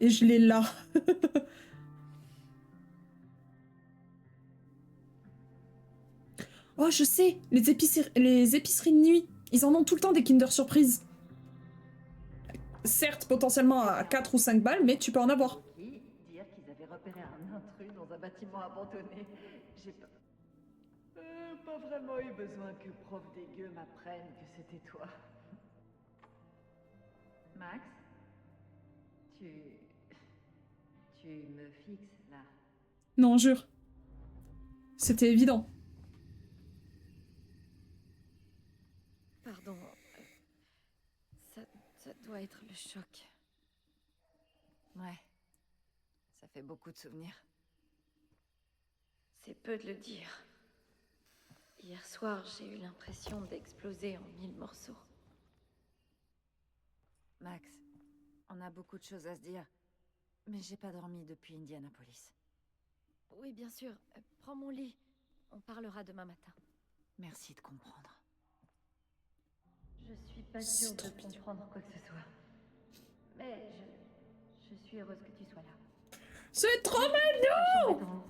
Et je l'ai là. Oh, je sais, les épiceries de nuit, ils en ont tout le temps des Kinder Surprise. Certes, potentiellement à 4 ou 5 balles, mais tu peux en avoir. Dire qu'ils avaient repéré un intrus dans un bâtiment abandonné. J'ai pas vraiment eu besoin que prof dégueu m'apprenne que c'était toi. Max, tu me fixes là. Non, jure. C'était évident. Pardon. Ça doit être le choc. Ouais, ça fait beaucoup de souvenirs. C'est peu de le dire. Hier soir, j'ai eu l'impression d'exploser en 1000 morceaux. Max, on a beaucoup de choses à se dire, mais j'ai pas dormi depuis Indianapolis. Oui, bien sûr. Prends mon lit. On parlera demain matin. Merci de comprendre. Je suis pas sûre de comprendre quoi que ce soit. Mais je suis heureuse que tu sois là. C'est trop mignon!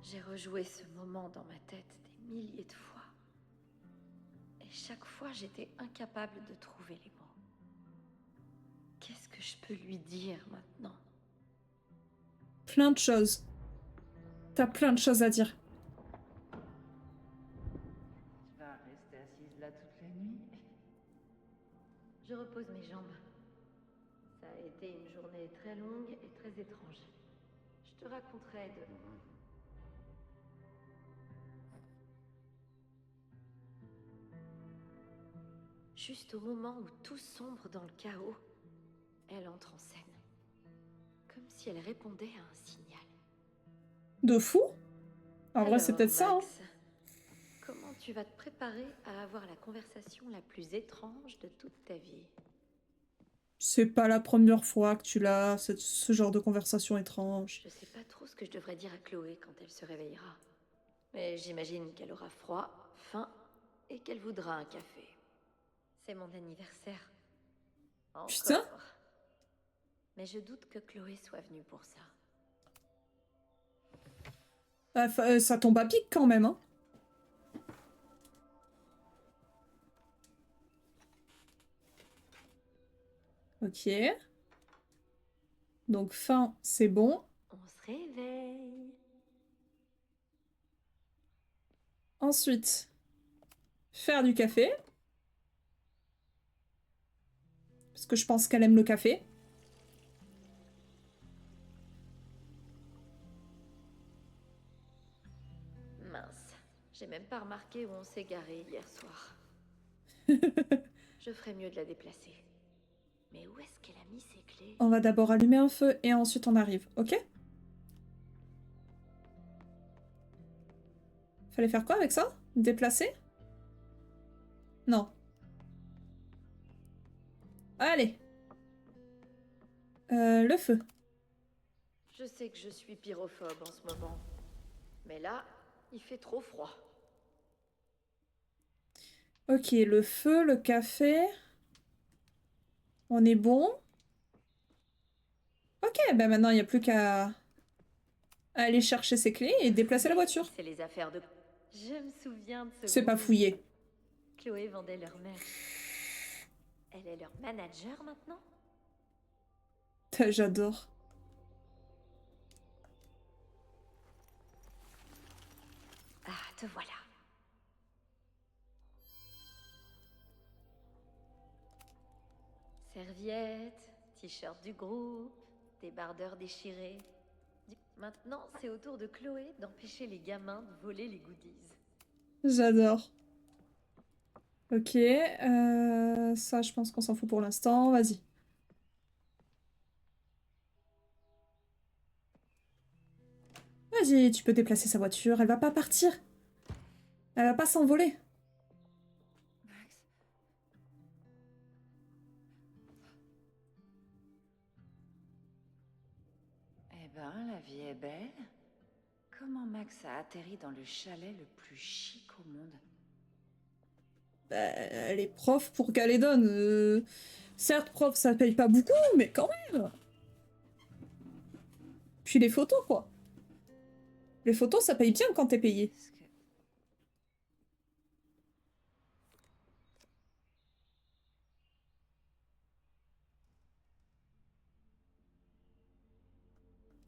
J'ai rejoué ce moment dans ma tête des milliers de fois. Et chaque fois, j'étais incapable de trouver les mots. Qu'est-ce que je peux lui dire maintenant? Plein de choses. T'as plein de choses à dire. Tu vas rester assise là toute la nuit? Je repose mes jambes. Ça a été une journée très longue et très étrange. Je te raconterai de... Juste au moment où tout sombre dans le chaos, elle entre en scène. Comme si elle répondait à un signal. De fou? En vrai, c'est Alors, peut-être ça, hein. Max, comment tu vas te préparer à avoir la conversation la plus étrange de toute ta vie? C'est pas la première fois que tu l'as, ce genre de conversation étrange. Je sais pas trop ce que je devrais dire à Chloé quand elle se réveillera. Mais j'imagine qu'elle aura froid, faim et qu'elle voudra un café. C'est mon anniversaire. Encore. Putain. Mais je doute que Chloé soit venue pour ça. Ça tombe à pic quand même, hein. Ok. Donc faim, c'est bon. On se réveille. Ensuite, faire du café. Parce que je pense qu'elle aime le café. Mince, j'ai même pas remarqué où on s'est garé hier soir. Je ferais mieux de la déplacer. Mais où est-ce qu'elle a mis ses clés? On va d'abord allumer un feu et ensuite on arrive, ok? Fallait faire quoi avec ça? Déplacer? Non. Allez. Le feu. Je sais que je suis pyrophobe en ce moment. Mais là, il fait trop froid. Ok, le feu, le café. On est bon. Ok, ben maintenant il n'y a plus qu'à aller chercher ses clés et déplacer la voiture. C'est les affaires de... Je me souviens de ce... C'est pas fouillé. Chloé vendait leur mère. Elle est leur manager maintenant? J'adore. Ah, te voilà. Serviettes, t-shirt du groupe, débardeurs déchirés. Maintenant, c'est au tour de Chloé d'empêcher les gamins de voler les goodies. J'adore. Ok, ça je pense qu'on s'en fout pour l'instant, vas-y. vas-y, tu peux déplacer sa voiture. Elle va pas partir. Elle va pas s'envoler. Max. Eh ben, la vie est belle. Comment Max a atterri dans le chalet le plus chic au monde? Bah, elle est prof pour Calédon. Certes, prof, ça paye pas beaucoup, mais quand même. Puis les photos, quoi. Les photos, ça paye bien quand t'es payé. Est-ce que...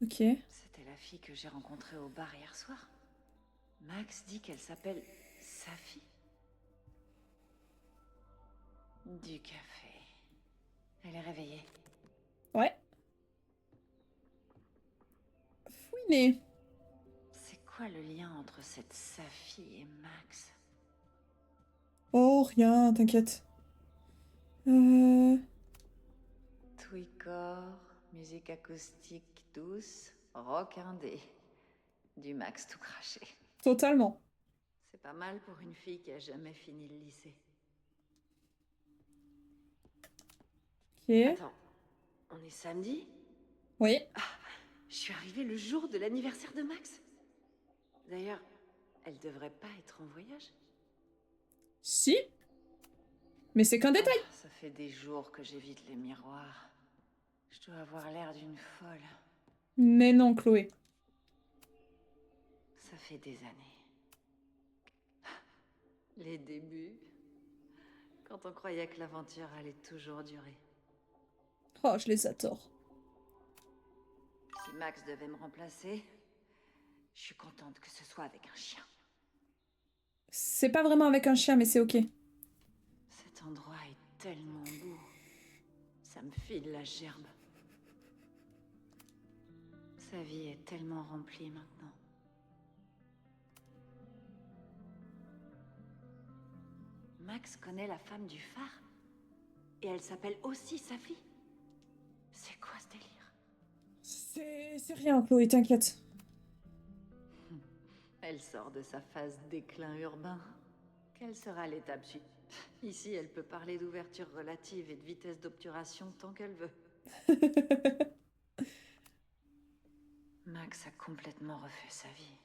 Ok. C'était la fille que j'ai rencontrée au bar hier soir. Max dit qu'elle s'appelle Safi. Du café. Elle est réveillée. Ouais. Fouiné. C'est quoi le lien entre cette Safi et Max? Oh, rien, t'inquiète. Tweakcore, musique acoustique douce, rock indé. Du Max tout craché. Totalement. C'est pas mal pour une fille qui a jamais fini le lycée. Ok. Attends, on est samedi? Oui. Je suis arrivée le jour de l'anniversaire de Max. D'ailleurs, elle devrait pas être en voyage. Si. Mais c'est qu'un détail. Ah, ça fait des jours que j'évite les miroirs. Je dois avoir l'air d'une folle. Mais non, Chloé. Ça fait des années. Les débuts. Quand on croyait que l'aventure allait toujours durer. Oh, je les adore. Si Max devait me remplacer, je suis contente que ce soit avec un chien. C'est pas vraiment avec un chien, mais c'est ok. Cet endroit est tellement beau. Ça me file la gerbe. Sa vie est tellement remplie maintenant. Max connaît la femme du phare. Et elle s'appelle aussi Safi. C'est quoi ce délire? C'est rien, Chloé, t'inquiète. Elle sort de sa phase déclin urbain. Quelle sera l'étape suivante? Ici, elle peut parler d'ouverture relative et de vitesse d'obturation tant qu'elle veut. Max a complètement refait sa vie.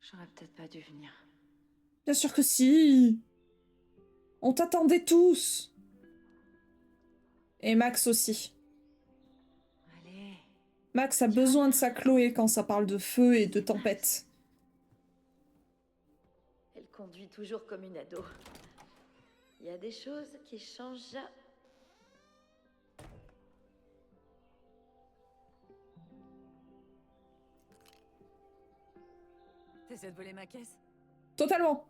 J'aurais peut-être pas dû venir. Bien sûr que si. On t'attendait tous. Et Max aussi. Allez. Max a besoin de sa Chloé quand ça parle de feu et de tempête. Elle conduit toujours comme une ado. Il y a des choses qui changent. T'essaies de voler ma caisse? Totalement.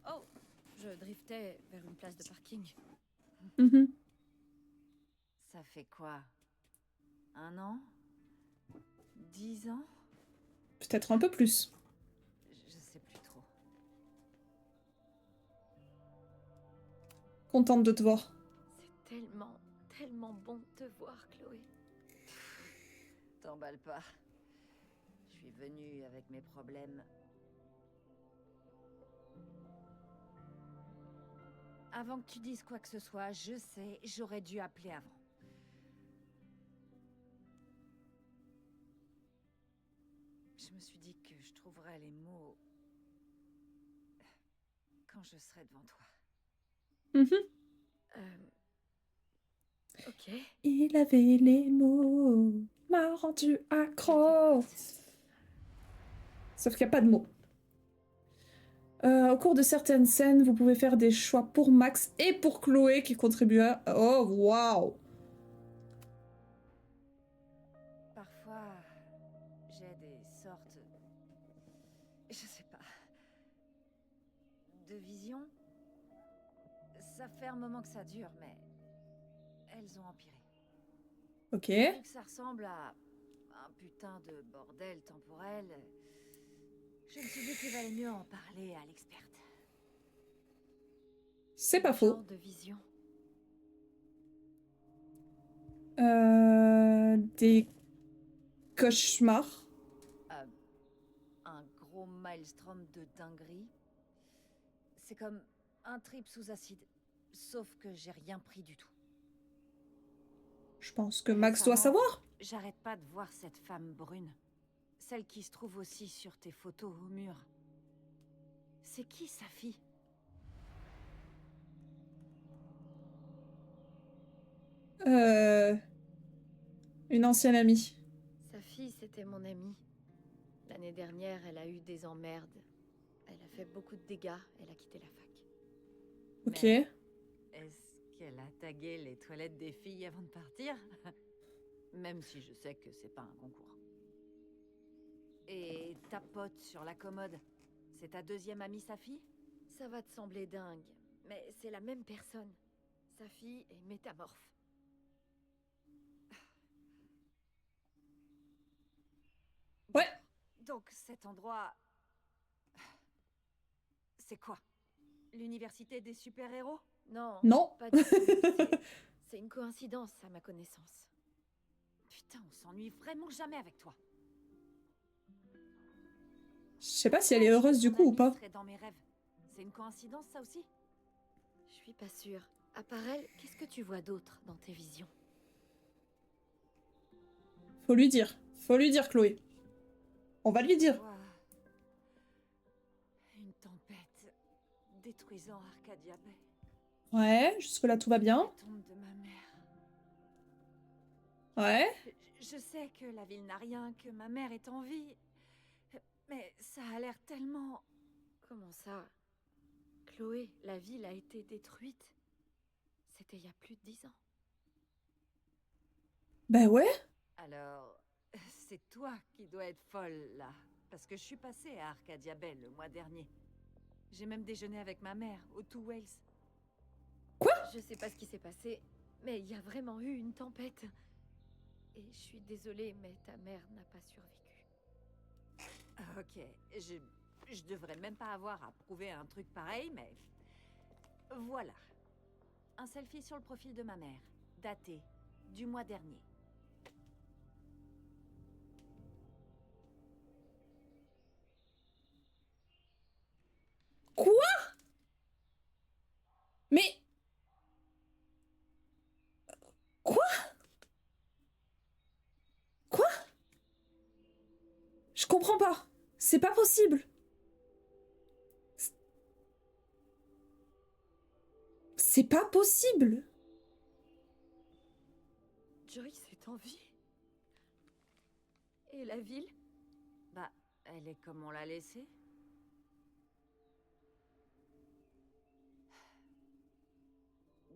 Oh, je driftais vers une place de parking. Mhm. Ça fait quoi? 1 an? 10 ans? Peut-être un peu plus. Je sais plus trop. Contente de te voir. C'est tellement, tellement bon de te voir, Chloé. T'emballe pas. Je suis venue avec mes problèmes. Avant que tu dises quoi que ce soit, je sais, j'aurais dû appeler avant. Je me suis dit que je trouverais les mots quand je serai devant toi. Mhm. Ok. Il avait les mots, m'a rendu accro. Sauf qu'il n'y a pas de mots. Au cours de certaines scènes, vous pouvez faire des choix pour Max et pour Chloé qui contribuent à... Oh, waouh! Parfois, j'ai des sortes... Je sais pas... de visions. Ça fait un moment que ça dure, mais... elles ont empiré. Ok. Vu que ça ressemble à un putain de bordel temporel, je me suis dit qu'il valait mieux en parler à l'experte. C'est pas faux. Genre de vision. Des cauchemars. Un gros maelstrom de dinguerie. C'est comme un trip sous acide. Sauf que j'ai rien pris du tout. Je pense que Max doit savoir. J'arrête pas de voir cette femme brune. Celle qui se trouve aussi sur tes photos au mur. C'est qui, sa fille? Une ancienne amie. Sa fille, c'était mon amie. L'année dernière, elle a eu des emmerdes. Elle a fait beaucoup de dégâts. Elle a quitté la fac. Ok. Mais est-ce qu'elle a tagué les toilettes des filles avant de partir? Même si je sais que c'est pas un concours. Et ta pote sur la commode, c'est ta deuxième amie, sa fille? Ça va te sembler dingue, mais c'est la même personne. Sa fille est métamorphe. Ouais. Donc cet endroit... C'est quoi? L'université des super-héros? Non. Non. Pas du tout. C'est une coïncidence, à ma connaissance. Putain, on s'ennuie vraiment jamais avec toi. Je sais pas si elle est heureuse du coup ou pas. Dans mes rêves. C'est une coïncidence, ça aussi? Je suis pas sûre. À part elle, qu'est-ce que tu vois d'autre dans tes visions? Faut lui dire. Faut lui dire, Chloé. On va lui dire. Une tempête détruisant Arcadia Bay. Ouais, jusque-là tout va bien. La tombe de ma mère. Ouais. Je sais que la ville n'a rien, que ma mère est en vie. Mais ça a l'air tellement... Comment ça? Chloé, la ville a été détruite. C'était il y a plus de 10 ans. Bah ouais. Alors, c'est toi qui dois être folle, là. Parce que je suis passée à Arcadia Bay le mois dernier. J'ai même déjeuné avec ma mère, au Two Wales. Je sais pas ce qui s'est passé, mais il y a vraiment eu une tempête. Et je suis désolée, mais ta mère n'a pas survécu. Ok, je devrais même pas avoir à prouver un truc pareil, mais... Voilà. Un selfie sur le profil de ma mère, daté du mois dernier. Quoi? Mais... Quoi? Quoi? Je comprends pas. C'est pas possible. C'est pas possible. Joyce est en vie. Et la ville? Bah, elle est comme on l'a laissée.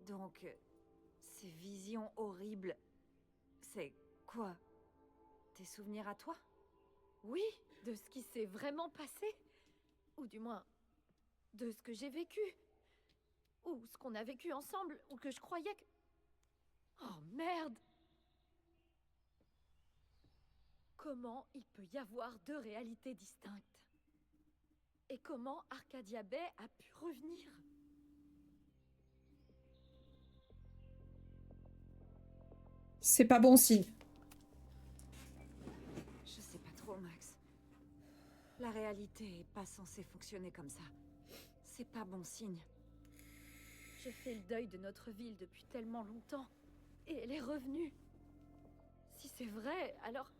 Donc, ces visions horribles, c'est quoi? Tes souvenirs à toi? Oui, de ce qui s'est vraiment passé. Ou du moins, de ce que j'ai vécu. Ou ce qu'on a vécu ensemble, ou que je croyais que... Oh merde! Comment il peut y avoir deux réalités distinctes? Et comment Arcadia Bay a pu revenir? C'est pas bon signe. Je sais pas trop, Max. La réalité est pas censée fonctionner comme ça. C'est pas bon signe. Je fais le deuil de notre ville depuis tellement longtemps. Et elle est revenue. Si c'est vrai, alors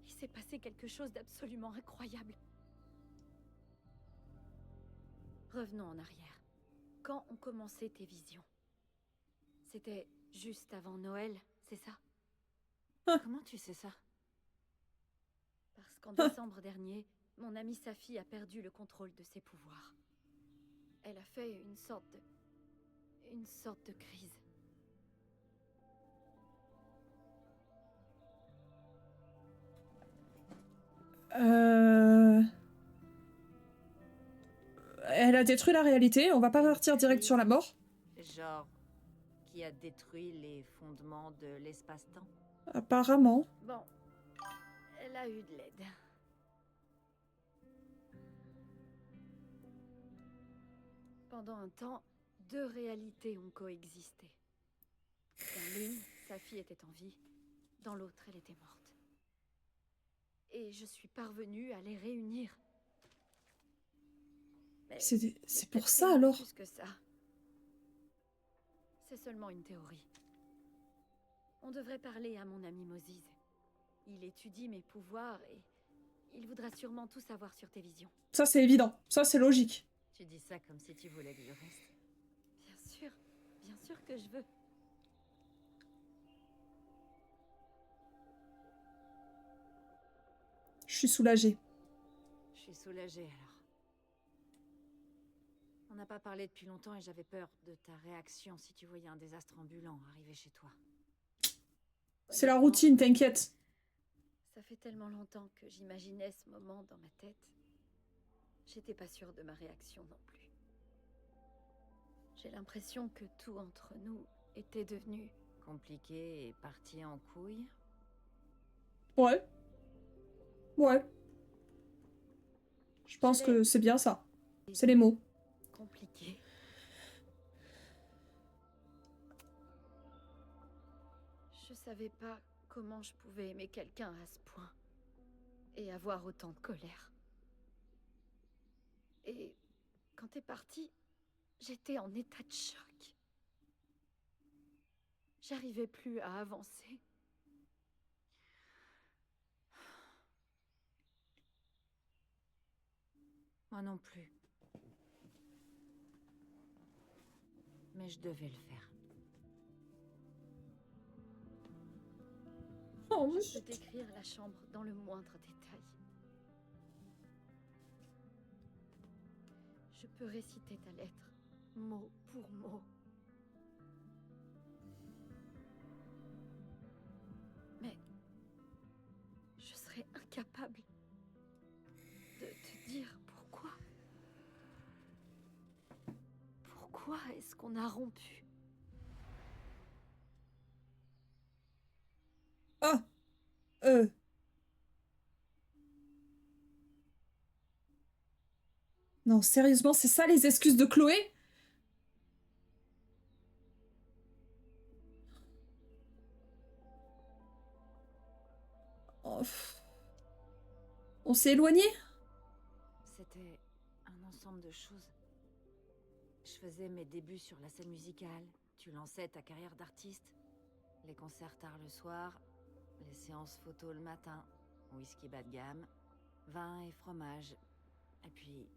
il s'est passé quelque chose d'absolument incroyable. Revenons en arrière. Quand ont commencé tes visions? C'était juste avant Noël, c'est ça? Comment tu sais ça? Parce qu'en décembre dernier, mon amie Safi a perdu le contrôle de ses pouvoirs. Elle a fait une sorte de crise. Elle a détruit la réalité, on va pas partir direct sur la mort. Genre, qui a détruit les fondements de l'espace-temps? Apparemment. Bon, elle a eu de l'aide. Pendant un temps, deux réalités ont coexisté. Dans l'une, sa fille était en vie, dans l'autre, elle était morte. Et je suis parvenue à les réunir. Mais C'est peut-être pour ça bien alors. plus que ça. C'est seulement une théorie. On devrait parler à mon ami Moses. Il étudie mes pouvoirs et il voudra sûrement tout savoir sur tes visions. Ça c'est évident, ça c'est logique. Tu dis ça comme si tu voulais que je reste. Bien sûr que je veux. Je suis soulagée. Je suis soulagée alors. On n'a pas parlé depuis longtemps et j'avais peur de ta réaction si tu voyais un désastre ambulant arriver chez toi. C'est la routine, t'inquiète. Ça fait tellement longtemps que j'imaginais ce moment dans ma tête. J'étais pas sûre de ma réaction non plus. J'ai l'impression que tout entre nous était devenu... Compliqué et parti en couille. Ouais. Ouais. Je pense que c'est bien ça. C'est les mots. compliqué. Je savais pas comment je pouvais aimer quelqu'un à ce point. Et avoir autant de colère. Et quand t'es parti, j'étais en état de choc. J'arrivais plus à avancer. Moi non plus. Mais je devais le faire. Oh, Je peux décrire la chambre dans le moindre détail. Je peux réciter ta lettre, mot pour mot. Mais je serais incapable de te dire pourquoi. Pourquoi est-ce qu'on a rompu? Ah. Non, sérieusement, c'est ça les excuses de Chloé? Oh, on s'est éloigné? C'était un ensemble de choses. Je faisais mes débuts sur la scène musicale. Tu lançais ta carrière d'artiste. Les concerts tard le soir. Les séances photos le matin. Whisky bas de gamme. Vin et fromage. Et puis,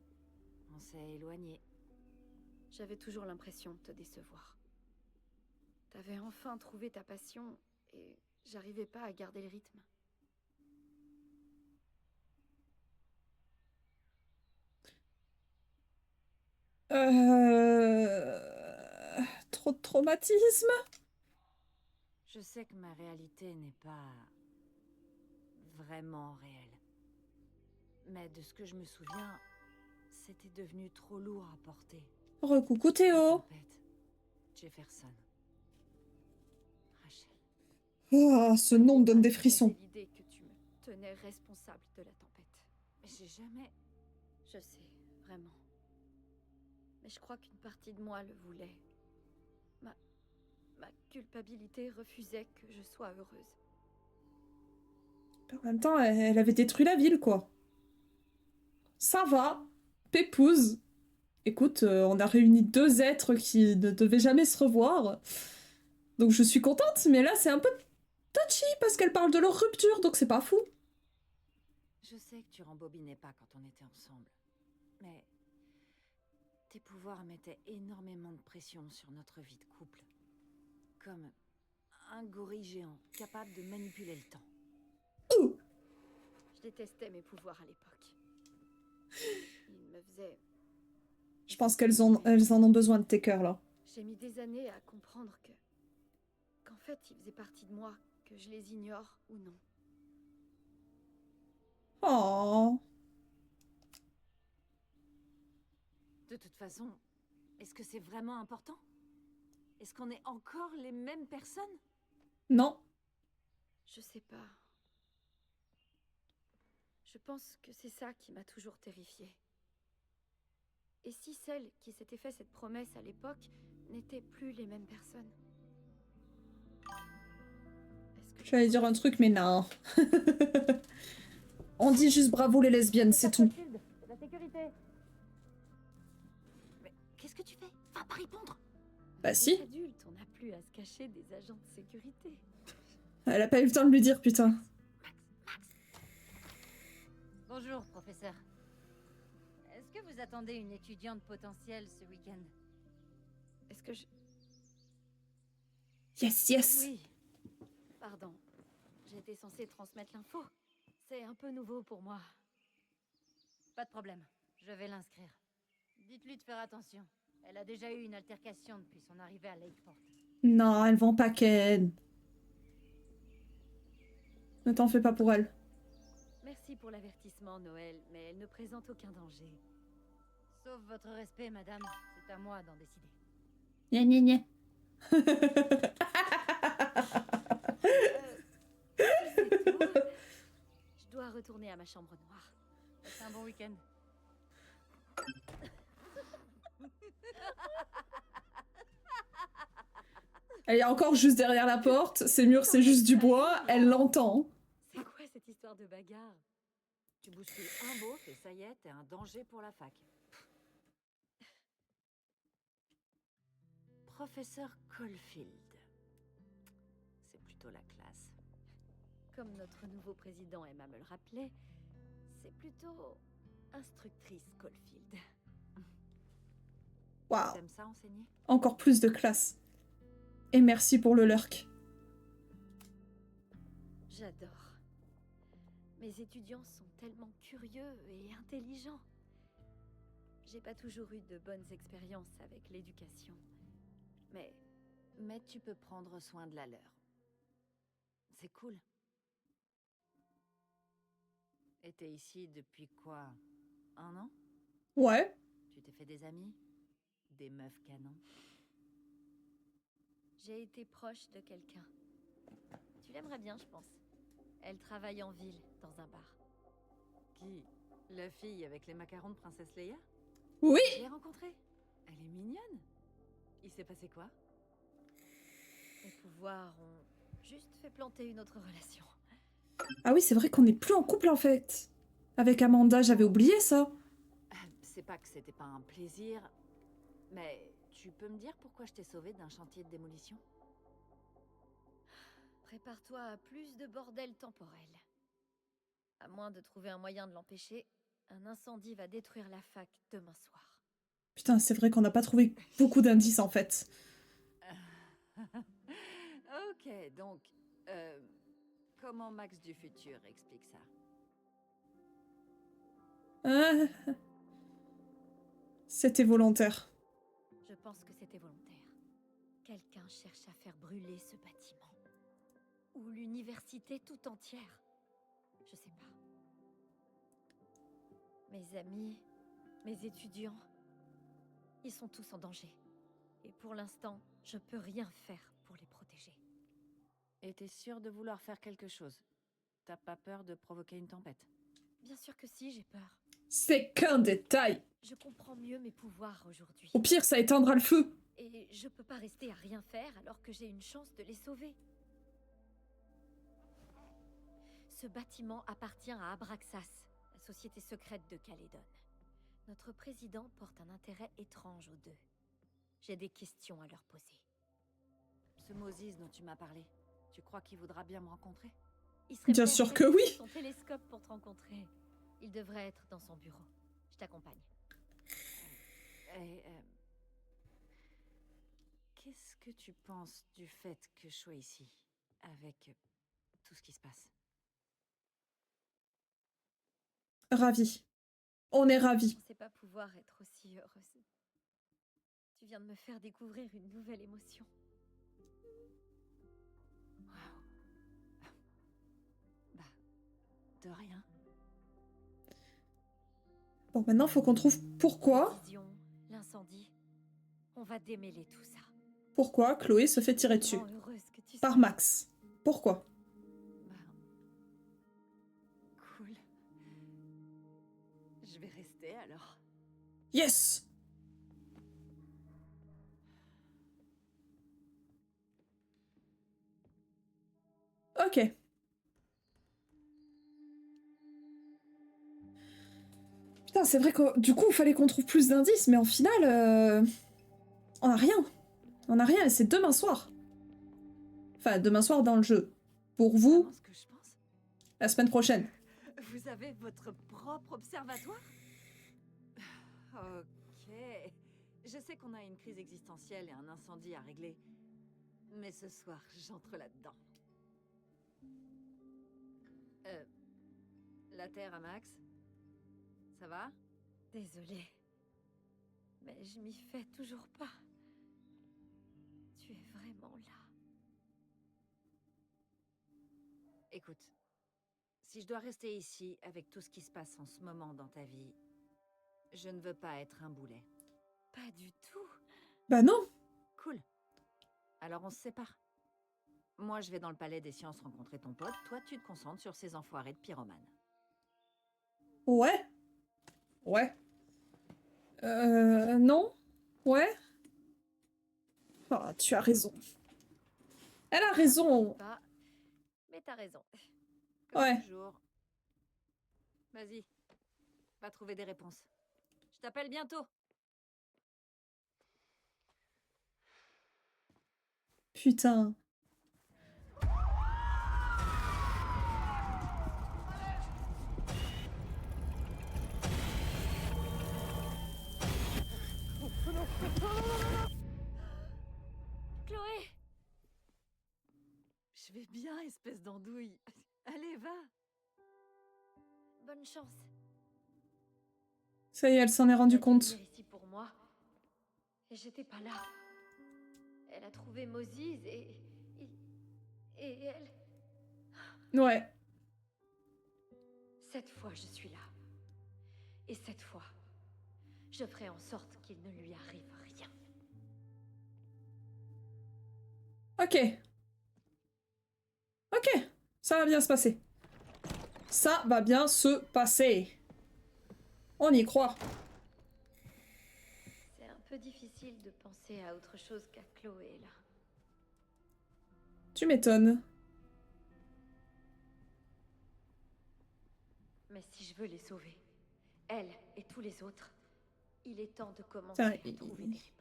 on s'est éloigné. J'avais toujours l'impression de te décevoir. T'avais enfin trouvé ta passion et j'arrivais pas à garder le rythme. Trop de traumatisme. Je sais que ma réalité n'est pas vraiment réelle. Mais de ce que je me souviens, c'était devenu trop lourd à porter. Recoucou Théo. Tempête, Jefferson, Rachel. Ah, ce nom me donne des frissons. C'est l'idée que tu me tenais responsable de la tempête. J'ai jamais... Je sais, vraiment. Mais je crois qu'une partie de moi le voulait. Ma culpabilité refusait que je sois heureuse. En même temps, elle avait détruit la ville, quoi. Ça va, Pépouze. Écoute, on a réuni deux êtres qui ne devaient jamais se revoir. Donc je suis contente, mais là c'est un peu touchy parce qu'elle parle de leur rupture, donc c'est pas fou. Je sais que tu rembobinais pas quand on était ensemble. Mais... tes pouvoirs mettaient énormément de pression sur notre vie de couple. Comme un gorille géant, capable de manipuler le temps. Ouh. Je détestais mes pouvoirs à l'époque. Ils me faisaient... Je pense qu'elles en ont besoin de tes cœurs, là. J'ai mis des années à comprendre qu'en fait, ils faisaient partie de moi, que je les ignore ou non. Oh. De toute façon, est-ce que c'est vraiment important? Est-ce qu'on est encore les mêmes personnes? Non. Je sais pas. Je pense que c'est ça qui m'a toujours terrifiée. Et si celles qui s'étaient fait cette promesse à l'époque n'étaient plus les mêmes personnes? J'allais dire un truc, mais non. On dit juste bravo les lesbiennes, c'est tout. La sécurité. Mais qu'est-ce que tu fais? Va pas répondre. Bah si. Adulte, on n'a plus à se cacher des agents de sécurité. Elle a pas eu le temps de lui dire, putain. Bonjour, professeur. Est-ce que vous attendez une étudiante potentielle ce week-end? Est-ce que je... Yes, yes. Oui. Pardon. J'étais censée transmettre l'info. C'est un peu nouveau pour moi. Pas de problème, je vais l'inscrire. Dites-lui de faire attention. Elle a déjà eu une altercation depuis son arrivée à Lakeport. Non, elles vont pas Ken. Ne t'en fais pas pour elle. Merci pour l'avertissement, Noël, mais elle ne présente aucun danger. Sauf votre respect, madame. C'est à moi d'en décider. Gna gna gna. C'est tout. Je dois retourner à ma chambre noire. Passez un bon week-end. Elle est encore juste derrière la porte. Ces murs, c'est juste du bois. Elle l'entend. C'est quoi cette histoire de bagarre? Tu bouscules un beauf et ça y est, t'es un danger pour la fac. Professeur Caulfield. C'est plutôt la classe. Comme notre nouveau président aime à me le rappeler, c'est plutôt instructrice Caulfield. Waouh. T'aimes ça enseigner? Encore plus de classe. Et merci pour le lurk. J'adore. Mes étudiants sont tellement curieux et intelligents. J'ai pas toujours eu de bonnes expériences avec l'éducation. Mais tu peux prendre soin de la leur. C'est cool. Et t'es ici depuis quoi? 1 an? Ouais. Tu t'es fait des amis? Des meufs canons? J'ai été proche de quelqu'un. Tu l'aimerais bien, je pense. Elle travaille en ville, dans un bar. Qui? La fille avec les macarons de Princesse Leia? Oui. Je l'ai rencontrée. Elle est mignonne. Il s'est passé quoi? Les pouvoirs ont juste fait planter une autre relation. Ah oui, c'est vrai qu'on n'est plus en couple en fait. Avec Amanda, j'avais oublié ça. C'est pas que c'était pas un plaisir, mais tu peux me dire pourquoi je t'ai sauvée d'un chantier de démolition? Prépare-toi à plus de bordel temporel. À moins de trouver un moyen de l'empêcher, un incendie va détruire la fac demain soir. Putain, c'est vrai qu'on n'a pas trouvé beaucoup d'indices en fait. Ok, donc, comment Max du futur explique ça? Ah. C'était volontaire. Je pense que c'était volontaire. Quelqu'un cherche à faire brûler ce bâtiment. Ou l'université tout entière. Je sais pas. Mes amis, mes étudiants, ils sont tous en danger. Et pour l'instant, je peux rien faire pour les protéger. Et t'es sûre de vouloir faire quelque chose? T'as pas peur de provoquer une tempête? Bien sûr que si, j'ai peur. C'est qu'un détail. Je comprends mieux mes pouvoirs aujourd'hui. Au pire, ça éteindra le feu. Et je peux pas rester à rien faire alors que j'ai une chance de les sauver. Ce bâtiment appartient à Abraxas, la société secrète de Calédon. Notre président porte un intérêt étrange aux deux. J'ai des questions à leur poser. Ce Moses dont tu m'as parlé, tu crois qu'il voudra bien me rencontrer? Il serait Bien prêt à sûr que oui. sacrifier son télescope pour te rencontrer. Il devrait être dans son bureau. Je t'accompagne. Et, qu'est-ce que tu penses du fait que je sois ici, avec tout ce qui se passe? Ravi. On est ravis. Je pensais pas pouvoir être aussi heureuse. Tu viens de me faire découvrir une nouvelle émotion. Waouh. Bah, de rien. Bon, maintenant, faut qu'on trouve pourquoi. Vision, l'incendie. On va démêler tout ça. Pourquoi Chloé se fait tirer dessus. Tellement heureuse que tu Par sois. Max. Pourquoi? Bah, cool. Je vais rester alors. Yes. Ok. Putain, c'est vrai que du coup, il fallait qu'on trouve plus d'indices, mais en final, on a rien. On a rien, et c'est demain soir. Enfin, demain soir dans le jeu. Pour vous, Vraiment ce que je pense. la semaine prochaine. Vous avez votre propre observatoire? Ok. Je sais qu'on a une crise existentielle et un incendie à régler. Mais ce soir, j'entre là-dedans. La Terre à Max? Ça va? Désolée. Mais je m'y fais toujours pas. Tu es vraiment là. Écoute, si je dois rester ici avec tout ce qui se passe en ce moment dans ta vie, je ne veux pas être un boulet. Pas du tout. Bah non. Cool. Alors on se sépare. Moi, je vais dans le palais des sciences rencontrer ton pote. Toi, tu te concentres sur ces enfoirés de pyromanes. Ouais. Ouais. Non. Ouais. Ah, tu as raison. Elle a raison. Pas. Mais t'as raison. Comme Ouais. toujours. Vas-y. Va trouver des réponses. Je t'appelle bientôt. Putain. Chloé! Je vais bien, espèce d'andouille. Allez, va. Bonne chance. Ça y est, elle s'en est rendue Elle a dû compte. venir ici pour moi. Et j'étais pas là. Elle a trouvé Moses et elle... Ouais. Cette fois, je suis là. Et cette fois, je ferai en sorte qu'il ne lui arrive rien. Ok. Ok. Ça va bien se passer. Ça va bien se passer. On y croit. C'est un peu difficile de penser à autre chose qu'à Chloé, là. Tu m'étonnes. Mais si je veux les sauver, elle et tous les autres, il est temps de commencer Putain, à trouver des réponses.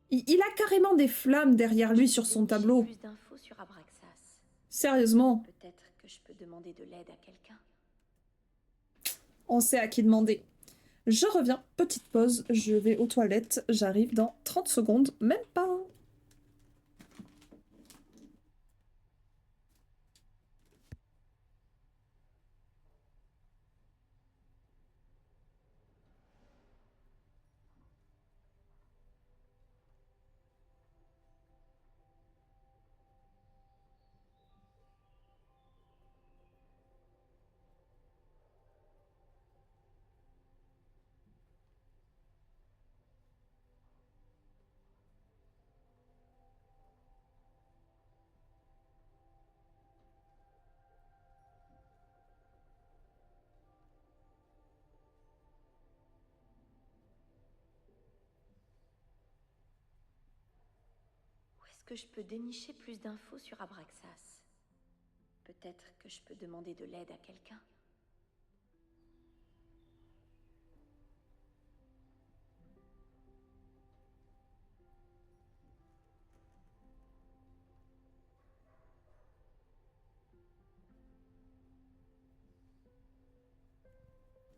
Il a carrément des flammes derrière lui sur son tableau. Plus d'infos sur Abraxas. Sérieusement. Peut-être que je peux demander de l'aide à quelqu'un. On sait à qui demander. Je reviens, petite pause, je vais aux toilettes, j'arrive dans 30 secondes, même pas. Où est-ce que je peux dénicher plus d'infos sur Abraxas? Peut-être que je peux demander de l'aide à quelqu'un.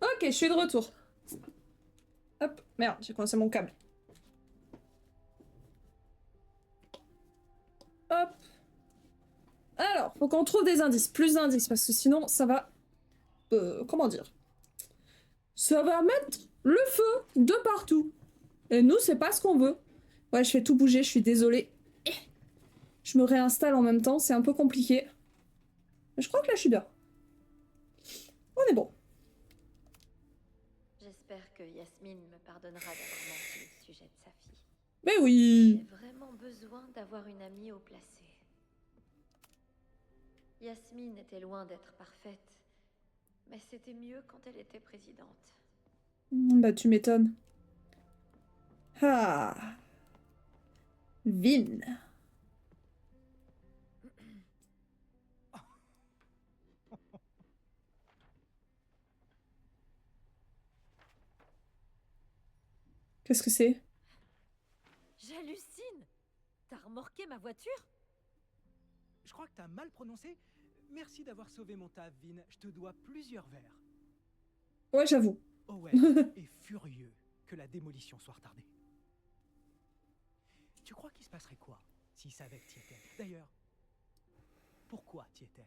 Ok, je suis de retour. Hop, merde, j'ai coincé mon câble. Hop. Alors, faut qu'on trouve des indices, plus d'indices, parce que sinon, ça va... comment dire? Ça va mettre le feu de partout. Et nous, c'est pas ce qu'on veut. Ouais, je fais tout bouger, je suis désolée. Je me réinstalle en même temps, c'est un peu compliqué. Mais je crois que là, je suis bien. On est bon. J'espère que Yasmine me pardonnera d'avoir menti au sujet de sa fille. Mais oui. J'ai vraiment besoin d'avoir une amie haut placée. Yasmine était loin d'être parfaite, mais c'était mieux quand elle était présidente. Bah, tu m'étonnes. Ah. Vin. Qu'est-ce que c'est? J'hallucine. T'as remorqué ma voiture? Je crois que t'as mal prononcé. Merci d'avoir sauvé mon taf, Vin. Je te dois plusieurs verres. Ouais, j'avoue. Owen est furieux que la démolition soit retardée. Tu crois qu'il se passerait quoi s'il savait que t'y étais? D'ailleurs, pourquoi t'y étais?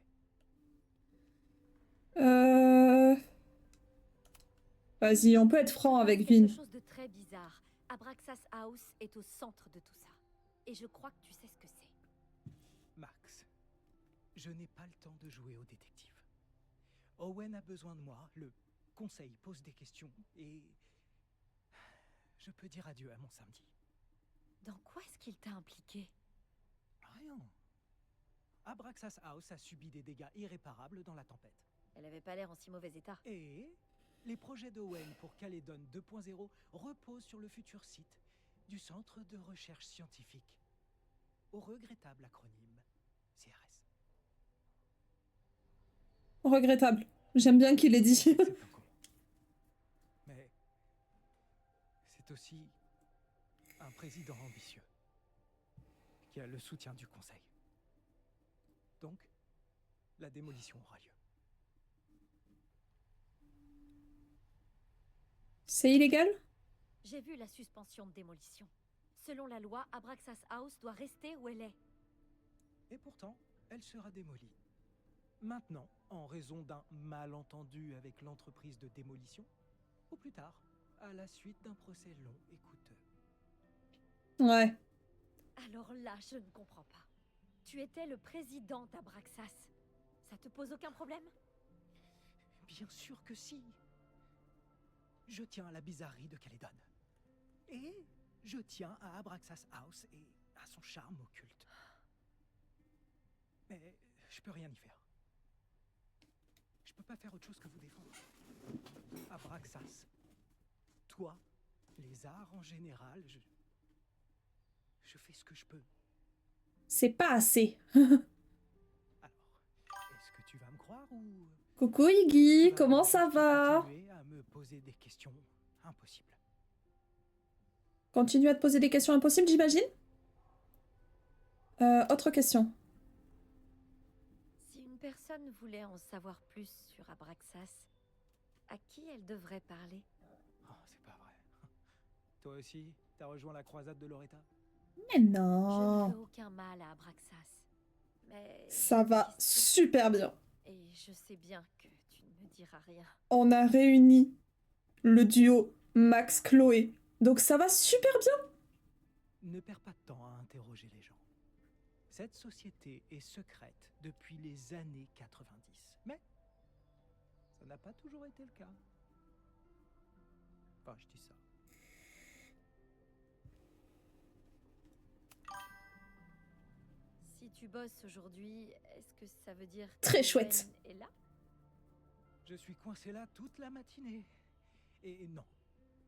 Vas-y, on peut être franc avec Quelque Vin. chose de très bizarre. Abraxas House est au centre de tout ça. Et je crois que tu sais ce que c'est. Max, je n'ai pas le temps de jouer au détective. Owen a besoin de moi, le conseil pose des questions et je peux dire adieu à mon samedi. Dans quoi est-ce qu'il t'a impliqué? Rien. Abraxas House a subi des dégâts irréparables dans la tempête. Elle avait pas l'air en si mauvais état. Et les projets d'Owen pour Caledon 2.0 reposent sur le futur site du Centre de recherche scientifique, au regrettable acronyme CRS. Regrettable. J'aime bien qu'il ait dit. C'est un con. Mais c'est aussi un président ambitieux qui a le soutien du conseil. Donc, la démolition aura lieu. C'est illégal? J'ai vu la suspension de démolition. Selon la loi, Abraxas House doit rester où elle est. Et pourtant, elle sera démolie. Maintenant, en raison d'un malentendu avec l'entreprise de démolition, ou plus tard, à la suite d'un procès long et coûteux. Ouais. Alors là, je ne comprends pas. Tu étais le président d'Abraxas. Ça te pose aucun problème? Bien sûr que si. Je tiens à la bizarrerie de Caledon. Et je tiens à Abraxas House et à son charme occulte. Mais je peux rien y faire. Je peux pas faire autre chose que vous défendre. Abraxas, toi, les arts en général, je fais ce que je peux. C'est pas assez. Alors, est-ce que tu vas me croire ou Coucou Iggy, tu vas comment ça va? continuer à me poser des questions impossibles? Continue à te poser des questions impossibles, j'imagine? Autre question. Si une personne voulait en savoir plus sur Abraxas, à qui elle devrait parler? Oh, c'est pas vrai. Toi aussi, t'as rejoint la croisade de Loretta? Mais Je ne non. veux aucun mal à Abraxas. Mais Ça j'ai une va question. super bien. Et je sais bien que tu ne me diras rien. On a réuni le duo Max-Chloé. Donc ça va super bien. Ne perds pas de temps à interroger les gens. Cette société est secrète depuis les années 90. Mais ça n'a pas toujours été le cas. Enfin, je dis ça. Si tu bosses aujourd'hui, est-ce que ça veut dire que Très Owen chouette. est là? Je suis coincé là toute la matinée. Et non,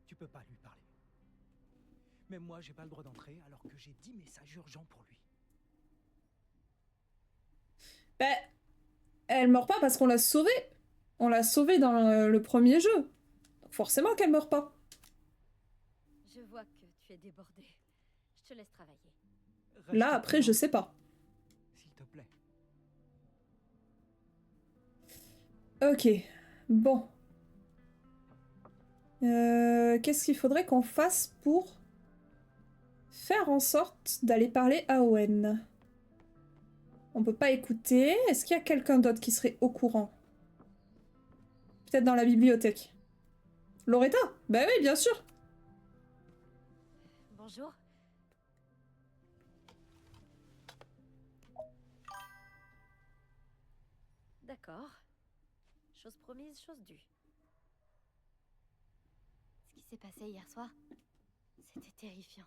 tu peux pas lui parler. Même moi, j'ai pas le droit d'entrer alors que j'ai 10 messages urgents pour lui. Ben, elle meurt pas parce qu'on l'a sauvée. On l'a sauvée dans le premier jeu. Donc forcément qu'elle meurt pas. Je vois que tu es débordé. Je te laisse travailler. Là, Reste après, je prudent, sais pas. s'il te plaît. Ok, bon. Qu'est-ce qu'il faudrait qu'on fasse pour faire en sorte d'aller parler à Owen? On peut pas écouter. Est-ce qu'il y a quelqu'un d'autre qui serait au courant? Peut-être dans la bibliothèque. Loretta? Bah oui, bien sûr. Bonjour. D'accord. Chose promise, chose due. Ce qui s'est passé hier soir, c'était terrifiant.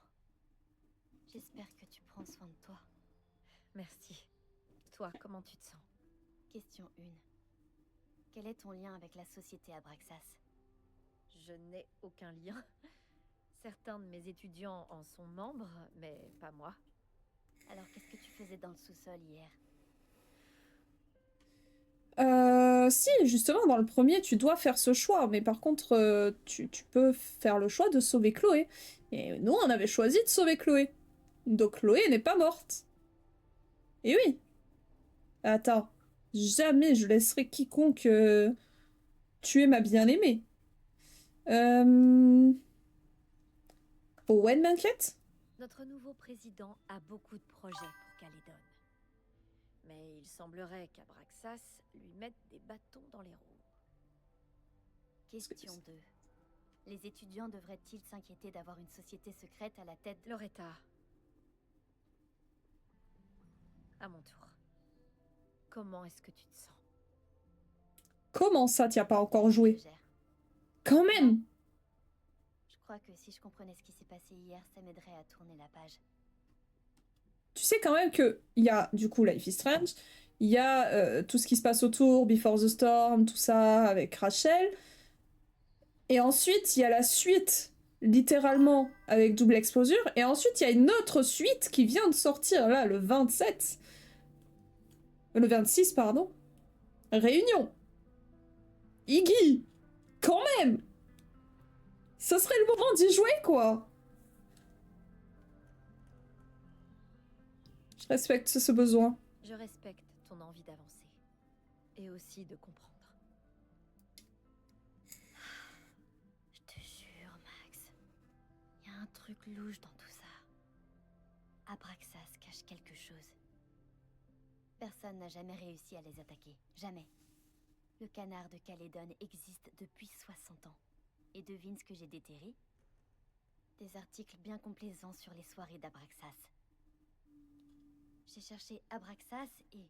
J'espère que tu prends soin de toi. Merci. Toi, comment tu te sens? Question 1. Quel est ton lien avec la société Abraxas? Je n'ai aucun lien. Certains de mes étudiants en sont membres, mais pas moi. Alors qu'est-ce que tu faisais dans le sous-sol hier? Si, justement, dans le premier, tu dois faire ce choix, mais par contre, tu peux faire le choix de sauver Chloé. Et nous, on avait choisi de sauver Chloé. Donc Chloé n'est pas morte. Et oui. Attends, jamais je laisserai quiconque tuer ma bien-aimée. Owen m'inquiète? Notre nouveau président a beaucoup de projets pour Calédon. Mais il semblerait qu'Abraxas lui mette des bâtons dans les roues. Question 2. Les étudiants devraient-ils s'inquiéter d'avoir une société secrète à la tête de... Loretta. À mon tour. Comment est-ce que tu te sens? Comment ça, t'y as pas encore joué? Je gère. Quand même! Je crois que si je comprenais ce qui s'est passé hier, ça m'aiderait à tourner la page. Tu sais quand même que il y a du coup Life is Strange, il y a tout ce qui se passe autour, Before the Storm, tout ça avec Rachel. Et ensuite, il y a la suite, littéralement, avec Double Exposure. Et ensuite, il y a une autre suite qui vient de sortir, là, le 27. Le 26, pardon. Réunion. Iggy. Quand même. Ce serait le moment d'y jouer, quoi. Je respecte ce besoin. Je respecte ton envie d'avancer. Et aussi de comprendre. Je te jure, Max. Il y a un truc louche dans tout ça. Abraxas cache quelque chose. Personne n'a jamais réussi à les attaquer. Jamais. Le canard de Calédon existe depuis 60 ans. Et devine ce que j'ai déterré? Des articles bien complaisants sur les soirées d'Abraxas. J'ai cherché Abraxas et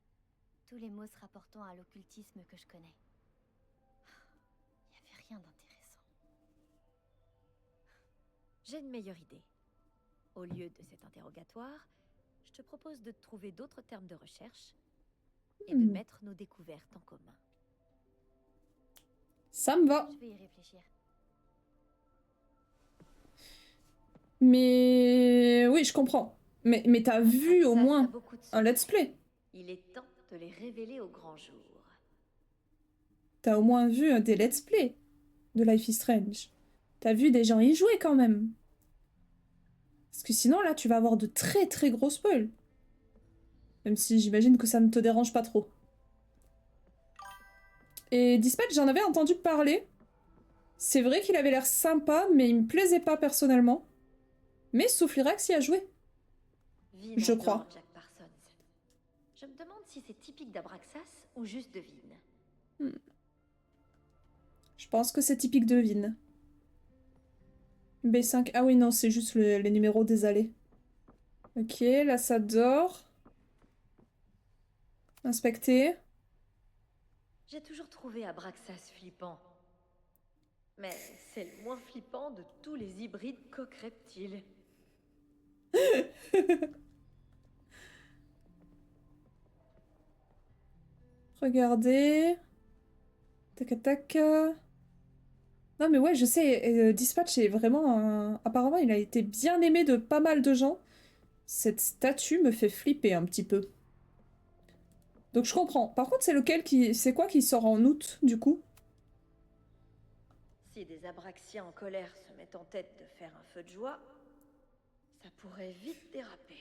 tous les mots se rapportant à l'occultisme que je connais. Il n'y avait rien d'intéressant. J'ai une meilleure idée. Au lieu de cet interrogatoire, je te propose de trouver d'autres termes de recherche et de mettre nos découvertes en commun. Ça me va. Je vais y réfléchir. Mais oui, je comprends. Mais t'as vu au Abraxas a moins beaucoup de un let's play. Il est temps de les révéler au grand jour. T'as au moins vu des let's play de Life is Strange. T'as vu des gens y jouer quand même. Parce que sinon, là, tu vas avoir de très très gros spoils. Même si j'imagine que ça ne te dérange pas trop. Et Dispatch, j'en avais entendu parler. C'est vrai qu'il avait l'air sympa, mais il me plaisait pas personnellement. Mais Soufflirax y a joué. Vin Je adore crois. Jack Parsons. Je me demande si c'est typique d'Abraxas ou juste de Vin. Je pense que c'est typique de Vin. B5. Ah oui, non, c'est juste les numéros des allées. Ok, là ça dort. Inspecter. J'ai toujours trouvé Abraxas flippant. Mais c'est le moins flippant de tous les hybrides coq-reptiles. Regardez. Tac tac. Non mais ouais, je sais, Dispatch est vraiment un... Apparemment, il a été bien aimé de pas mal de gens. Cette statue me fait flipper un petit peu. Donc je comprends. Par contre, c'est lequel qui... C'est quoi qui sort en août, du coup? Si des Abraxiens en colère se mettent en tête de faire un feu de joie, ça pourrait vite déraper.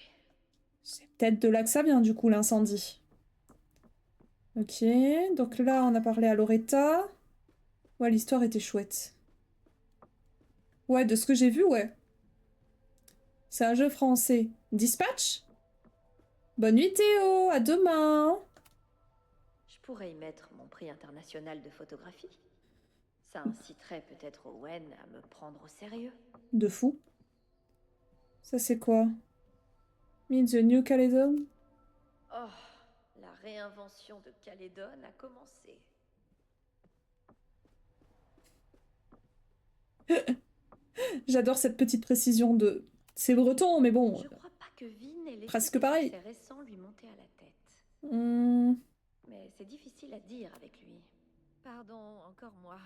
C'est peut-être de là que ça vient, du coup, l'incendie. Ok, donc là, on a parlé à Loretta. Ouais, l'histoire était chouette. Ouais, de ce que j'ai vu, ouais. C'est un jeu français. Dispatch? Bonne nuit, Théo. À demain. Je pourrais y mettre mon prix international de photographie. Ça inciterait peut-être Owen à me prendre au sérieux. De fou. Ça, c'est quoi? Meet the New Caledon? Oh, la réinvention de Calédon a commencé. J'adore cette petite précision de... C'est breton, mais bon... Je crois pas que Vin ait laissé presque des pareil. succès récents lui monter à la tête. Mais c'est difficile à dire avec lui. Pardon, encore moi.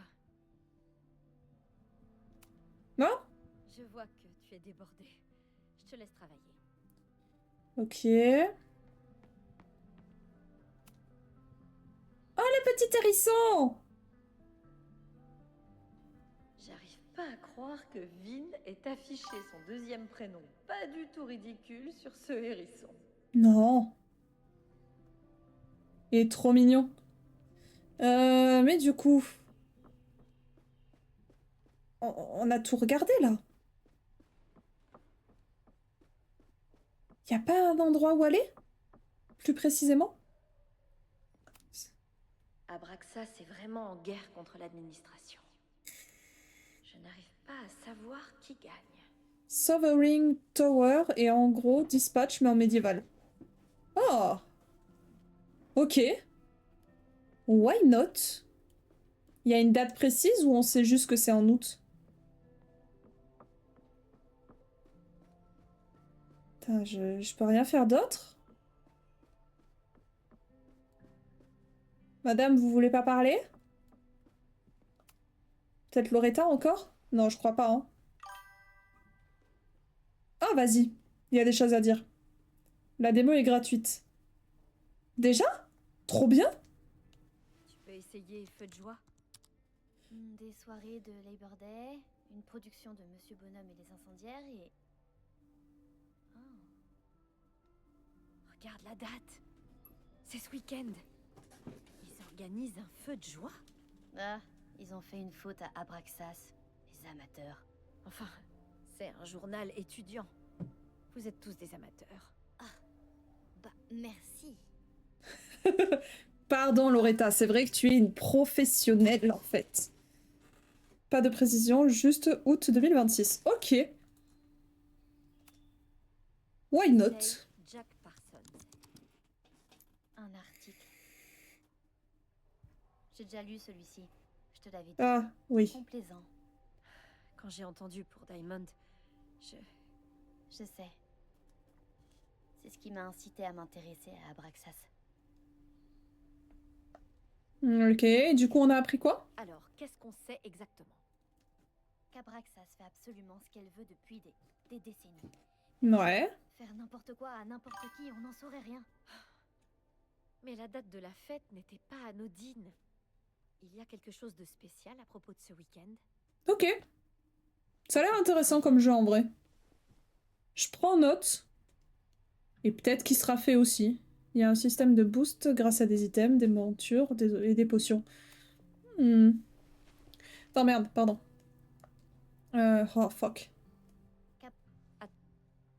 Non? Je vois que tu es débordé. Je te laisse travailler. Ok. Oh, le petit hérisson! J'arrive pas à croire que Vin ait affiché son deuxième prénom pas du tout ridicule sur ce hérisson. Non. Il est trop mignon. Mais du coup... On a tout regardé, là. Y a pas un endroit où aller? Plus précisément? Abraxas est vraiment en guerre contre l'administration. Je n'arrive pas à savoir qui gagne. Sovereign Tower et en gros Dispatch mais en médiéval. Oh! Ok. Why not? Il y a une date précise ou on sait juste que c'est en août? Putain, je peux rien faire d'autre? Madame, vous voulez pas parler? Peut-être Loretta encore? Non, je crois pas, hein. Ah, vas-y. Il y a des choses à dire. La démo est gratuite. Déjà? Trop bien? Tu peux essayer Feu de joie. Des soirées de Labor Day, une production de Monsieur Bonhomme et les Incendiaires et... Oh. Regarde la date. C'est ce week-end. Ils organisent un feu de joie. Ah, ils ont fait une faute à Abraxas, les amateurs. Enfin, c'est un journal étudiant. Vous êtes tous des amateurs. Bah, merci. Pardon, Loretta, c'est vrai que tu es une professionnelle, en fait. Pas de précision, juste août 2026. Ok. Why not? Jack Parsons. Un article. J'ai déjà lu celui-ci. Je te l'avais dit. Ah, oui. Complaisant. Quand j'ai entendu pour Diamond, Je sais. C'est ce qui m'a incité à m'intéresser à Abraxas. Ok, et du coup, on a appris quoi? Alors, qu'est-ce qu'on sait exactement? Qu'Abraxas fait absolument ce qu'elle veut depuis des décennies. Ouais. Faire n'importe quoi à n'importe qui, on n'en saurait rien. Mais la date de la fête n'était pas anodine. Il y a quelque chose de spécial à propos de ce week-end? Ok. Ça a l'air intéressant comme jeu, en vrai. Je prends note. Et peut-être qu'il sera fait aussi. Il y a un système de boost grâce à des items, des montures et des potions. Non, merde, pardon. Oh, fuck.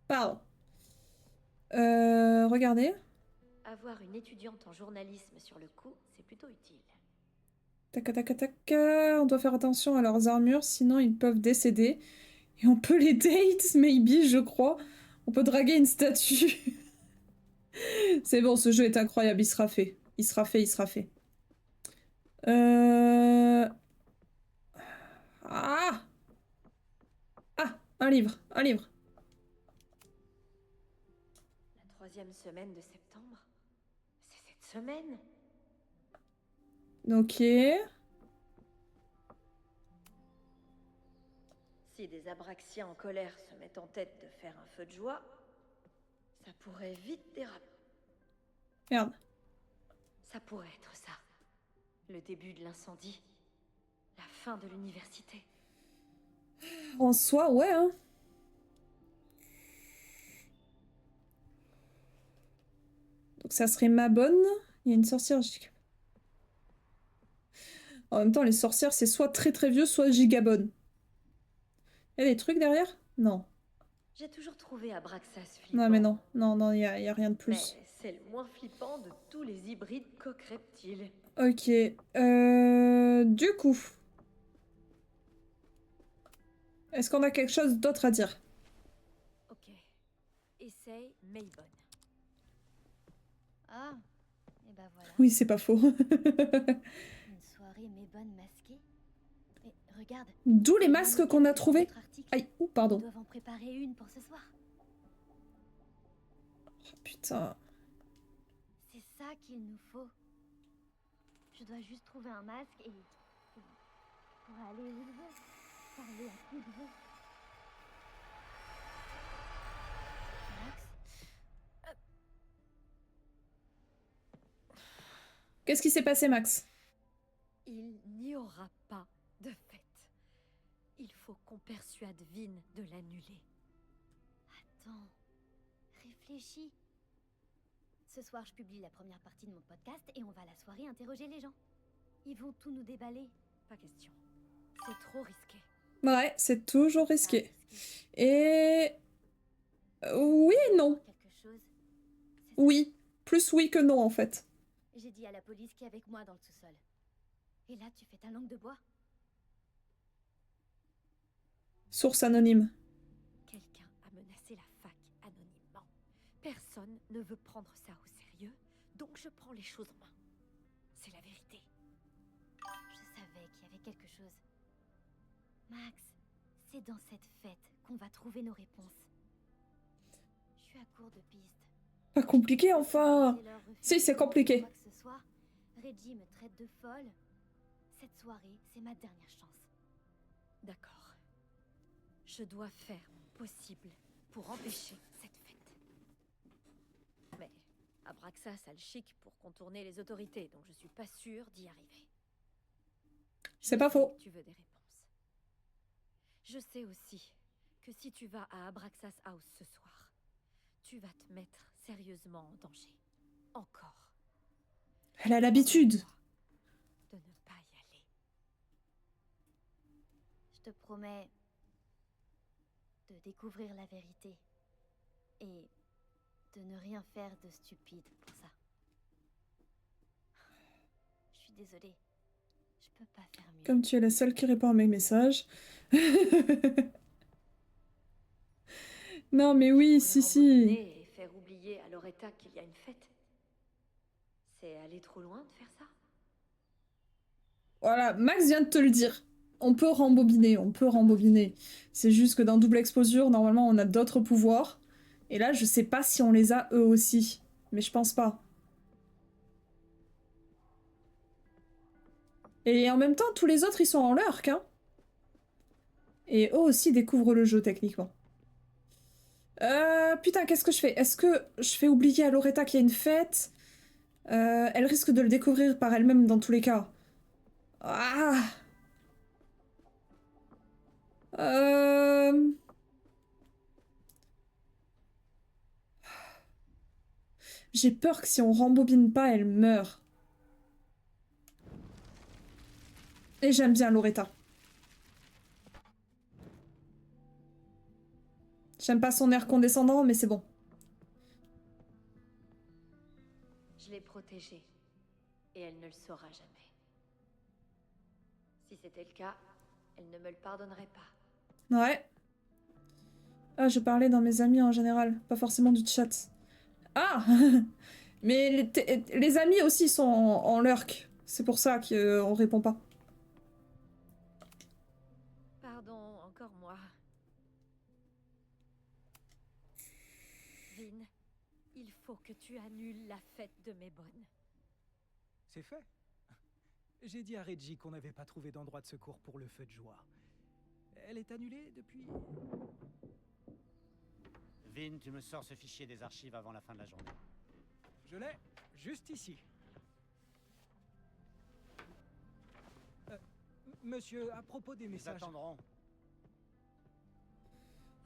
Pardon. Regardez. Avoir une étudiante en journalisme sur le coup, c'est plutôt utile. Tac, tac, tac. On doit faire attention à leurs armures, sinon ils peuvent décéder. Et on peut les date, maybe, je crois. On peut draguer une statue. C'est bon, ce jeu est incroyable, il sera fait. Il sera fait, il sera fait. Ah! Ah! Un livre, un livre. La troisième semaine de septembre? C'est cette semaine? Ok. Si des Abraxiens en colère se mettent en tête de faire un feu de joie, ça pourrait vite déraper. Merde. Ça pourrait être ça. Le début de l'incendie. La fin de l'université. En soi, ouais, hein. Donc ça serait ma bonne. Il y a une sorcière. En même temps, les sorcières, c'est soit très très vieux, soit gigabonne. Il y a des trucs derrière? Non. J'ai toujours trouvé Abraxas flippant. Non, mais non. Non, non, il y a rien de plus. Mais c'est le moins flippant de tous les hybrides coq-reptiles. Ok. Du coup. Est-ce qu'on a quelque chose d'autre à dire? Ok. Essaye Maybon. Ah, et bah voilà. Oui, c'est pas faux. Une soirée Maybonne masquée. Mais regarde. D'où les masques qu'on a trouvés. Notre article. Aïe, ou pardon. Ils doivent en préparer une pour ce soir. Oh, putain. C'est ça qu'il nous faut. Je dois juste trouver un masque et pour aller où il veut. Parler à qui il veut. Max, Qu'est-ce qui s'est passé, Max? faut qu'on persuade Vin de l'annuler. Attends, réfléchis. Ce soir, je publie la première partie de mon podcast et on va à la soirée interroger les gens. Ils vont tout nous déballer. Pas question. C'est trop risqué. Ouais, c'est toujours risqué. Et... oui et non. Quelque chose. Oui. Plus oui que non, en fait. J'ai dit à la police qui est avec moi dans le sous-sol. Et là, tu fais ta langue de bois? Source anonyme. Quelqu'un a menacé la fac anonymement. Personne ne veut prendre ça au sérieux, donc je prends les choses en main. C'est la vérité. Je savais qu'il y avait quelque chose. Max, c'est dans cette fête qu'on va trouver nos réponses. Je suis à court de pistes. Pas compliqué, enfin. Si, c'est compliqué. Quoi que ce soit, Reggie me traite de folle. Cette soirée, c'est ma dernière chance. D'accord. Je dois faire mon possible pour empêcher cette fête. Mais Abraxas a le chic pour contourner les autorités, donc je suis pas sûre d'y arriver. C'est pas faux. Tu veux des réponses. Je sais aussi que si tu vas à Abraxas House ce soir, tu vas te mettre sérieusement en danger. Encore. Elle a l'habitude. De ne pas y aller. Je te promets de découvrir la vérité et de ne rien faire de stupide pour ça. Je suis désolée. Je peux pas faire mieux. Comme tu es la seule qui répond à mes messages. Non, mais oui, si, si. Et faire oublier à Loretta qu'il y a une fête. C'est aller trop loin de faire ça? Voilà, Max vient de te le dire. On peut rembobiner, on peut rembobiner. C'est juste que dans Double Exposure, normalement, on a d'autres pouvoirs. Et là, je sais pas si on les a eux aussi. Mais je pense pas. Et en même temps, tous les autres, ils sont en lurk, hein. Et eux aussi découvrent le jeu, techniquement. Putain, qu'est-ce que je fais? Est-ce que je fais oublier à Loretta qu'il y a une fête? Elle risque de le découvrir par elle-même dans tous les cas. Ah! J'ai peur que si on rembobine pas, elle meurt. Et j'aime bien Loretta. J'aime pas son air condescendant, mais c'est bon. Je l'ai protégée. Et elle ne le saura jamais. Si c'était le cas, elle ne me le pardonnerait pas. Ouais. Ah, je parlais dans mes amis en général, pas forcément du chat. Ah! Mais les amis aussi sont en lurk. C'est pour ça qu'on répond pas. Pardon, encore moi. Vin, il faut que tu annules la fête de mes bonnes. C'est fait. J'ai dit à Reggie qu'on n'avait pas trouvé d'endroit de secours pour le feu de joie. Elle est annulée depuis... Vin, tu me sors ce fichier des archives avant la fin de la journée. Je l'ai, juste ici. Monsieur, à propos des messages... Ils attendront.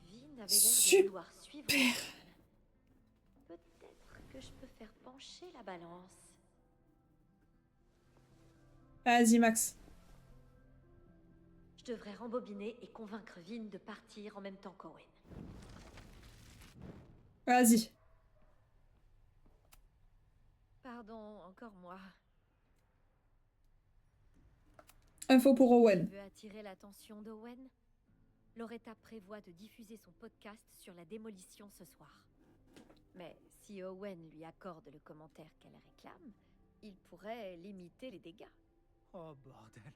Vin avait l'air de vouloir suivre. Peut-être que je peux faire pencher la balance. Vas-y, Max. Je devrais rembobiner et convaincre Vin de partir en même temps qu'Owen. Vas-y. Pardon, encore moi. Info pour Owen. Tu veux attirer l'attention d'Owen? Loretta prévoit de diffuser son podcast sur la démolition ce soir. Mais si Owen lui accorde le commentaire qu'elle réclame, il pourrait limiter les dégâts. Oh bordel.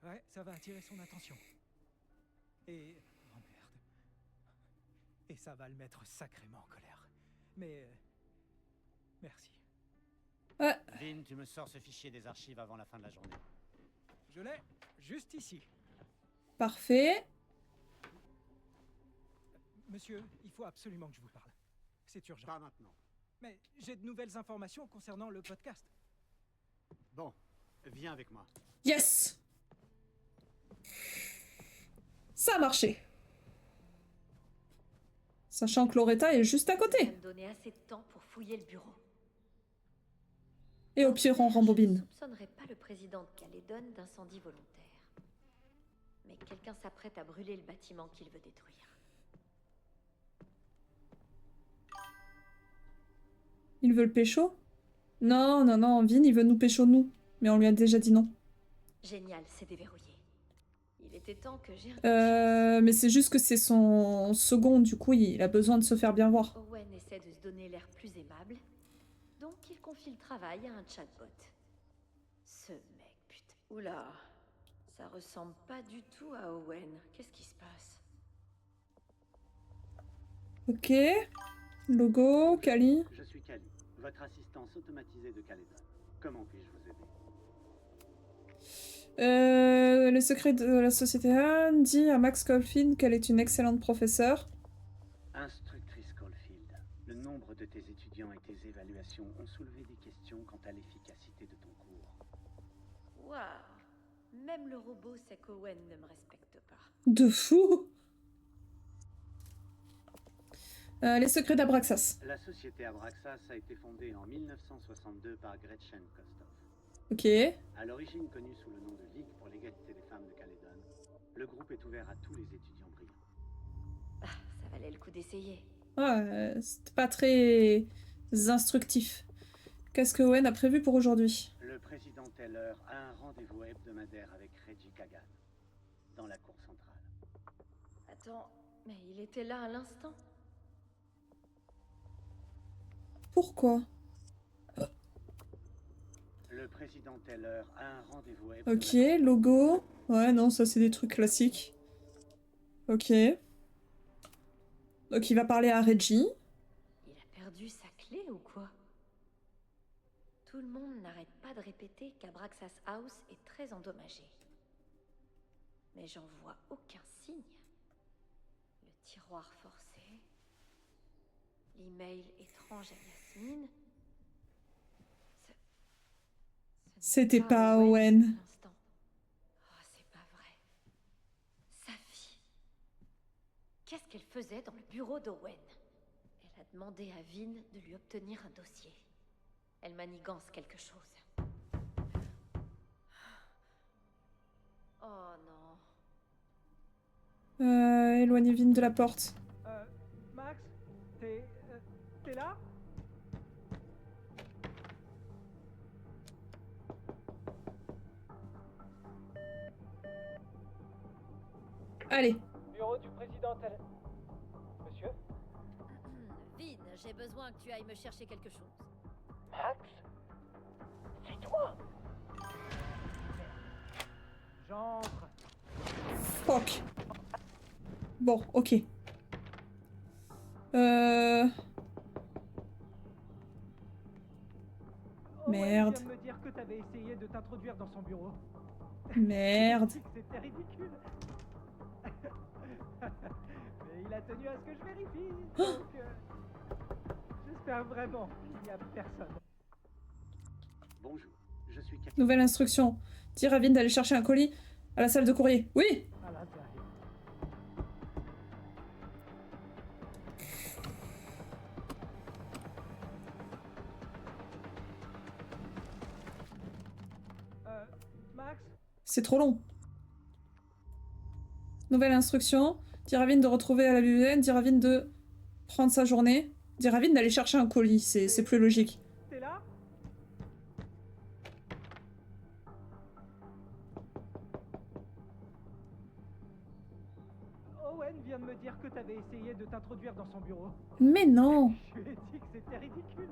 Ouais, ça va attirer son attention. Et... oh merde. Et ça va le mettre sacrément en colère. Mais... merci. Vin, tu me sors ce fichier des archives avant la fin de la journée. Je l'ai, juste ici. Parfait. Monsieur, il faut absolument que je vous parle. C'est urgent. Pas maintenant. Mais j'ai de nouvelles informations concernant le podcast. Bon, viens avec moi. Yes! Ça a marché. Sachant que Loretta est juste à Ça côté. me donnait assez de temps pour fouiller le bureau. Et au pire, on Je rembobine. ne soupçonnerais pas le président de Caledon d'incendie volontaire. Mais quelqu'un s'apprête à brûler le bâtiment qu'il veut détruire. Il veut le pécho? Non, non, non, Vin, il veut nous pécho nous. Mais on lui a déjà dit non. Génial, c'est déverrouillé. Il était temps que j'ai... Mais c'est juste que c'est son second, du coup, il a besoin de se faire bien voir. Owen essaie de se donner l'air plus aimable. Donc il confie le travail à un chatbot. Ce mec, putain. Oula, ça ressemble pas du tout à Owen. Qu'est-ce qui se passe? Ok. Logo, Kali. Je suis Kali, votre assistance automatisée de Caledon. Comment puis-je vous aider? Le secret de la société Anne dit à Max Caulfield qu'elle est une excellente professeure. Instructrice Caulfield, le nombre de tes étudiants et tes évaluations ont soulevé des questions quant à l'efficacité de ton cours. Waouh, même le robot sait qu'Owen ne me respecte pas. De fou. Les secrets d'Abraxas. La société Abraxas a été fondée en 1962 par Gretchen Kostov. Ok. À l'origine connu sous le nom de Ligue pour l'égalité des femmes de Caledon, le groupe est ouvert à tous les étudiants brillants. Ah, ça valait le coup d'essayer. Ouais, c'était pas très instructif. Qu'est-ce que Owen a prévu pour aujourd'hui? Le président Teller a un rendez-vous hebdomadaire avec Reggie Kagan, dans la cour centrale. Attends, mais il était là à l'instant. Pourquoi? Le président Teller a un rendez-vous Ok, hebdomadaire. logo. Ouais, non, ça c'est des trucs classiques. Ok. Donc il va parler à Reggie. Il a perdu sa clé ou quoi? Tout le monde n'arrête pas de répéter qu'Abraxas House est très endommagé. Mais j'en vois aucun signe. Le tiroir forcé. L'email étrange à Yasmine. C'était pas Owen. Oh, c'est pas vrai. Sa fille. Qu'est-ce qu'elle faisait dans le bureau d'Owen? Elle a demandé à Vin de lui obtenir un dossier. Elle manigance quelque chose. Oh non. Éloignez Vin de la porte. Max, t'es là? Allez. Bureau du président Teller. Monsieur? Vin, j'ai besoin que tu ailles me chercher quelque chose. Max? C'est toi? J'entre. Fuck. Bon, ok. Merde. Owen vient de me dire que t'avais essayé de t'introduire dans son bureau. Merde. C'était ridicule. Mais il a tenu à ce que je vérifie. Donc, j'espère vraiment qu'il n'y a personne. Bonjour, je suis Kali. Nouvelle instruction. Dire à Vin d'aller chercher un colis à la salle de courrier. Oui. À l'intérieur. Max? C'est trop long. Nouvelle instruction. Dire à Vin de retrouver à la bibliothèque. Dire à Vin de prendre sa journée. Dire à Vin d'aller chercher un colis. C'est plus logique. T'es là? Owen vient de me dire que t'avais essayé de t'introduire dans son bureau. Mais non. Je lui ai dit que c'était ridicule.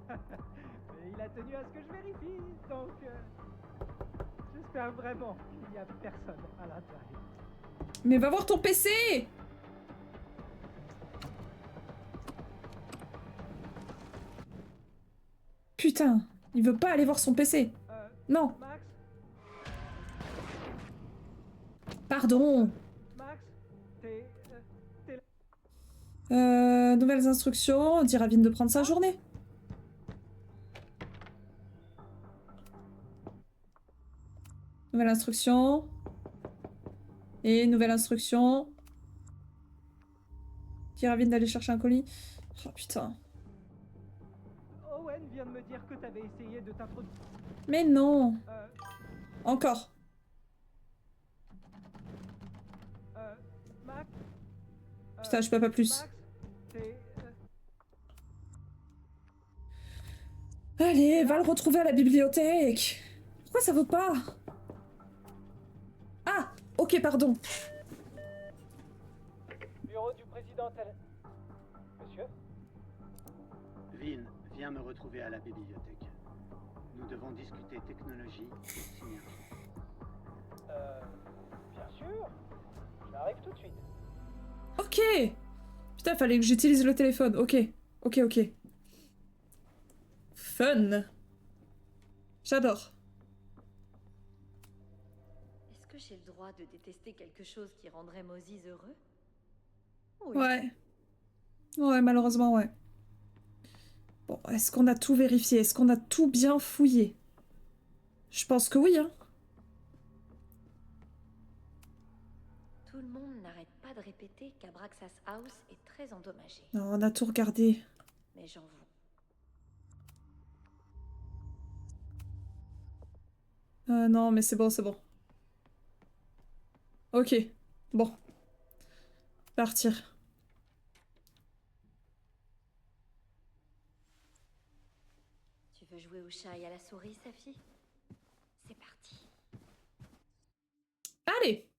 Mais il a tenu à ce que je vérifie. Donc, j'espère vraiment qu'il n'y a personne à l'intérieur. Mais va voir ton PC. Putain, il veut pas aller voir son PC. Non. Max? Pardon. Max? T'es là? Nouvelles instructions. Dire à Vin de prendre sa journée. Nouvelle instruction. Et nouvelle instruction. Dire à Vin d'aller chercher un colis. Oh putain. Owen vient de me dire que t'avais essayé de t'introduire. Mais non. Encore. Max. Putain, je peux pas plus. Max, c'est. Allez, va le retrouver à la bibliothèque. Pourquoi ça veut pas? Ah, ok, pardon. Bureau du président Tel. Monsieur? Vin, viens me retrouver à la bibliothèque. Nous devons discuter technologie et synergie. Bien sûr. J'arrive tout de suite. Ok. Putain, fallait que j'utilise le téléphone. Ok, ok, ok. Fun. J'adore. Est-ce que j'ai le droit de détester quelque chose qui rendrait Moses heureux? Ouais. Ouais, malheureusement, ouais. Bon, est-ce qu'on a tout vérifié? Est-ce qu'on a tout bien fouillé? Je pense que oui, hein. Tout le monde n'arrête pas de répéter qu'Abraxas House est très endommagé. Non, on a tout regardé. Mais j'en vous. Non, mais c'est bon, c'est bon. Ok. Bon. Partir. Tu veux jouer au chat et à la souris, Safi? C'est parti. Allez.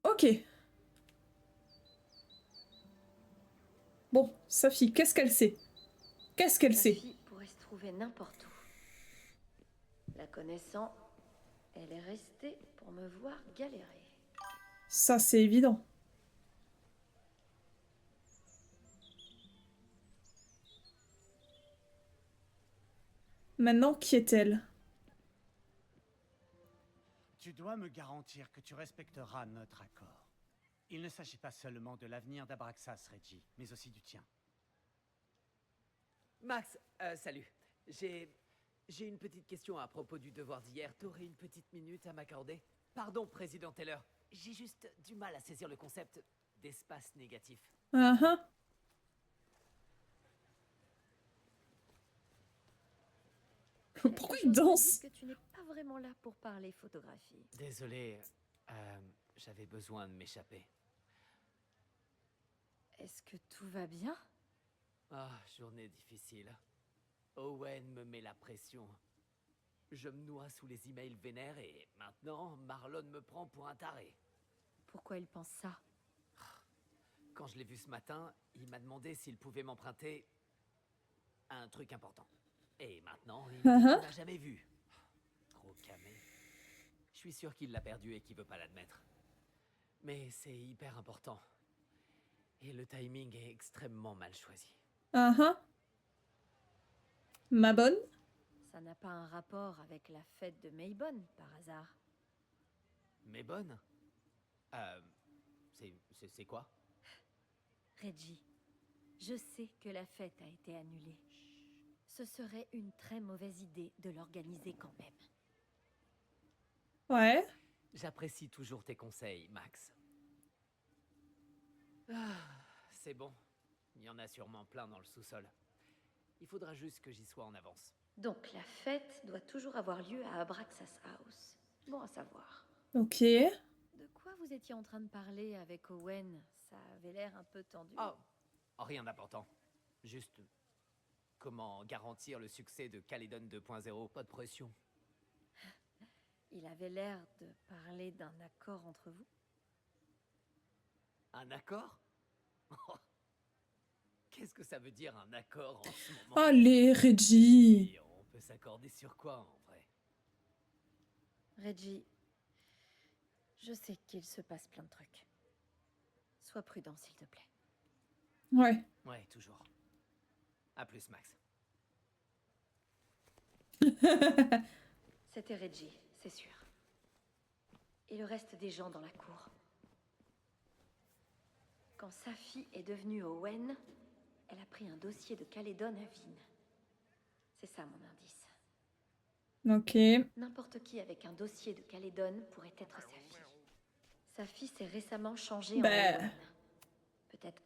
Ok. Bon, Safi, qu'est-ce qu'elle sait? Qu'est-ce qu'elle sait? Safi pourrait se trouver n'importe où. La connaissant, elle est restée pour me voir galérer. Ça, c'est évident. Maintenant, qui est-elle? Tu dois me garantir que tu respecteras notre accord. Il ne s'agit pas seulement de l'avenir d'Abraxas, Reggie, mais aussi du tien. Max, salut. J'ai une petite question à propos du devoir d'hier. T'aurais une petite minute à m'accorder? Pardon, Président Teller. J'ai juste du mal à saisir le concept d'espace négatif. Pourquoi il danse? Que tu n'es pas vraiment là pour parler photographie. Désolé, j'avais besoin de m'échapper. Est-ce que tout va bien? Ah, journée difficile. Owen me met la pression. Je me noie sous les emails vénères et maintenant, Marlon me prend pour un taré. Pourquoi il pense ça? Quand je l'ai vu ce matin, il m'a demandé s'il pouvait m'emprunter un truc important. Et maintenant, il me dit qu'il m'a jamais vu. Trop camé. Je suis sûr qu'il l'a perdu et qu'il veut pas l'admettre. Mais c'est hyper important. Et le timing est extrêmement mal choisi. Ma bonne? Ça n'a pas un rapport avec la fête de Maybonne, par hasard? Maybonne? C'est quoi? Reggie, je sais que la fête a été annulée. Ce serait une très mauvaise idée de l'organiser quand même. Ouais. J'apprécie toujours tes conseils, Max. Ah, c'est bon. Il y en a sûrement plein dans le sous-sol. Il faudra juste que j'y sois en avance. Donc la fête doit toujours avoir lieu à Abraxas House. Bon à savoir. Ok. De quoi vous étiez en train de parler avec Owen? Ça avait l'air un peu tendu. Oh, rien d'important. Juste comment garantir le succès de Caledon 2.0. Pas de pression. Il avait l'air de parler d'un accord entre vous. Un accord? Qu'est-ce que ça veut dire un accord en ce moment? Allez, Reggie. Et on peut s'accorder sur quoi en vrai? Reggie, je sais qu'il se passe plein de trucs. Sois prudent, s'il te plaît. Ouais. Ouais, toujours. À plus, Max. C'était Reggie, c'est sûr. Et le reste des gens dans la cour. Quand Safi est devenue Owen, elle a pris un dossier de Caledon à Vin. C'est ça mon indice. Ok. N'importe qui avec un dossier de Calédon pourrait être sa fille. Sa fille s'est récemment changée en Bah. Owen. Peut-être.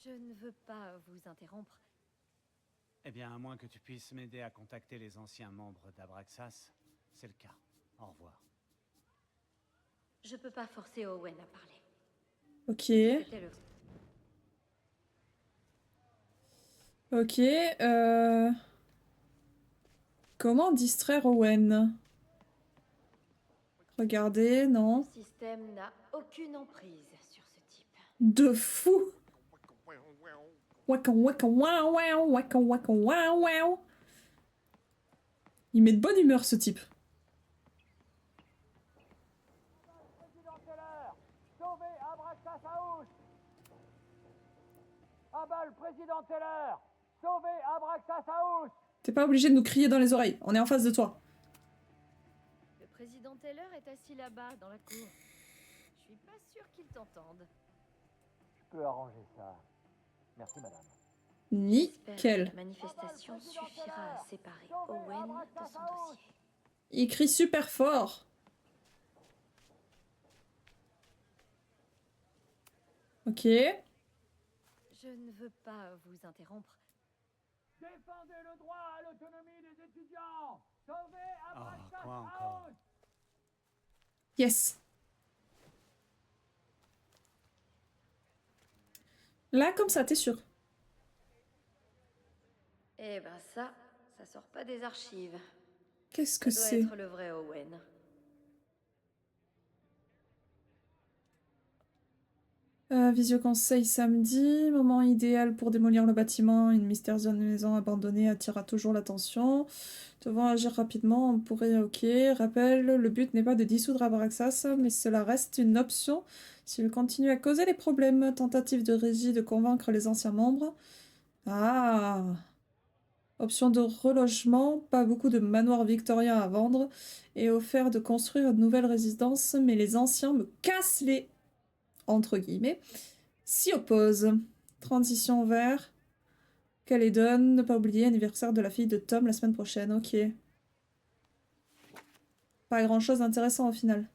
Je ne veux pas vous interrompre. Eh bien, à moins que tu puisses m'aider à contacter les anciens membres d'Abraxas, c'est le cas. Au revoir. Je peux pas forcer Owen à parler. Ok. C'était le... Ok. Comment distraire Owen? Regardez, non. Le système n'a aucune emprise sur ce type. De fou. Waka waka wow wow, waka waka wow wow. Il met de bonne humeur ce type. Sauvez Abraxas House! À bas le président Teller! Sauvez Abraxas House! T'es pas obligé de nous crier dans les oreilles, on est en face de toi. Le président Teller est assis là-bas, dans la cour. Je suis pas sûre qu'il t'entende. Je peux arranger ça. Merci, madame. J'espère que Nickel. la manifestation suffira à séparer Owen de son dossier. Il crie super fort. Ok. Je ne veux pas vous interrompre. Défendez le droit à l'autonomie des étudiants! Sauvez Abraxas quoi encore? House! Yes. Là, comme ça, t'es sûr? Eh ben ça sort pas des archives. Qu'est-ce que Ça c'est? doit être le vrai Owen. Visioconseil samedi, moment idéal pour démolir le bâtiment. Une mystérieuse maison abandonnée attirera toujours l'attention. Devant agir rapidement, on pourrait... Ok, rappel, le but n'est pas de dissoudre Abraxas, mais cela reste une option s'il continue à causer les problèmes. Tentative de régie de convaincre les anciens membres. Ah! Option de relogement, pas beaucoup de manoirs victoriens à vendre, et offert de construire de nouvelles résidences, mais les anciens me cassent les... entre guillemets, s'y oppose. Transition vers Calédon, ne pas oublier anniversaire de la fille de Tom la semaine prochaine, ok. Pas grand chose d'intéressant au final.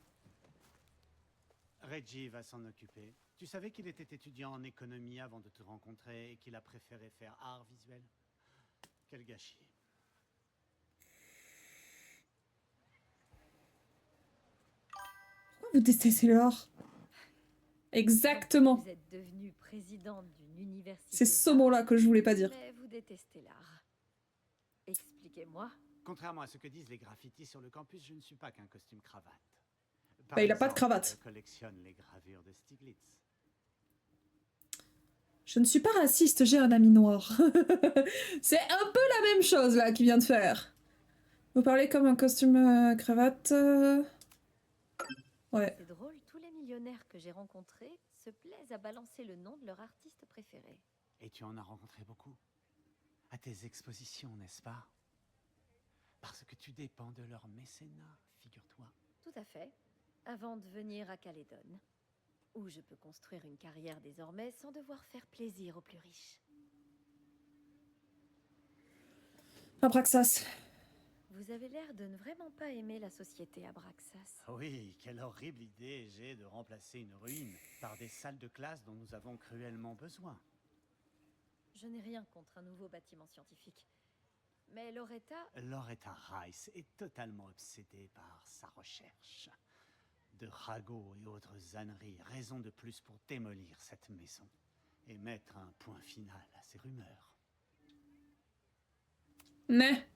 Reggie va s'en occuper. Tu savais qu'il était étudiant en économie avant de te rencontrer et qu'il a préféré faire art visuel? Quel gâchis. Pourquoi vous détestez l'or? Exactement. Vous êtes devenu présidente d'une université. C'est ce mot-là que je voulais pas dire. Mais vous détestez l'art. Expliquez-moi. Contrairement à ce que disent les graffitis sur le campus, je ne suis pas qu'un costume cravate. Bah, il a pas de cravate. Je collectionne les gravures de Stiglitz. Je ne suis pas raciste, j'ai un ami noir. C'est un peu la même chose là qu'il vient de faire. Vous parlez comme un costume cravate. Ouais. C'est drôle, tous les millionnaires que j'ai rencontrés se plaisent à balancer le nom de leur artiste préféré. Et tu en as rencontré beaucoup. À tes expositions, n'est-ce pas? Parce que tu dépends de leur mécénat, figure-toi. Tout à fait. Avant de venir à Calédon, où je peux construire une carrière désormais sans devoir faire plaisir aux plus riches. Abraxas. Vous avez l'air de ne vraiment pas aimer la société Abraxas. Oui, quelle horrible idée j'ai de remplacer une ruine par des salles de classe dont nous avons cruellement besoin. Je n'ai rien contre un nouveau bâtiment scientifique. Mais Loretta... Loretta Rice est totalement obsédée par sa recherche. De ragots et autres âneries, raison de plus pour démolir cette maison et mettre un point final à ces rumeurs. Mais...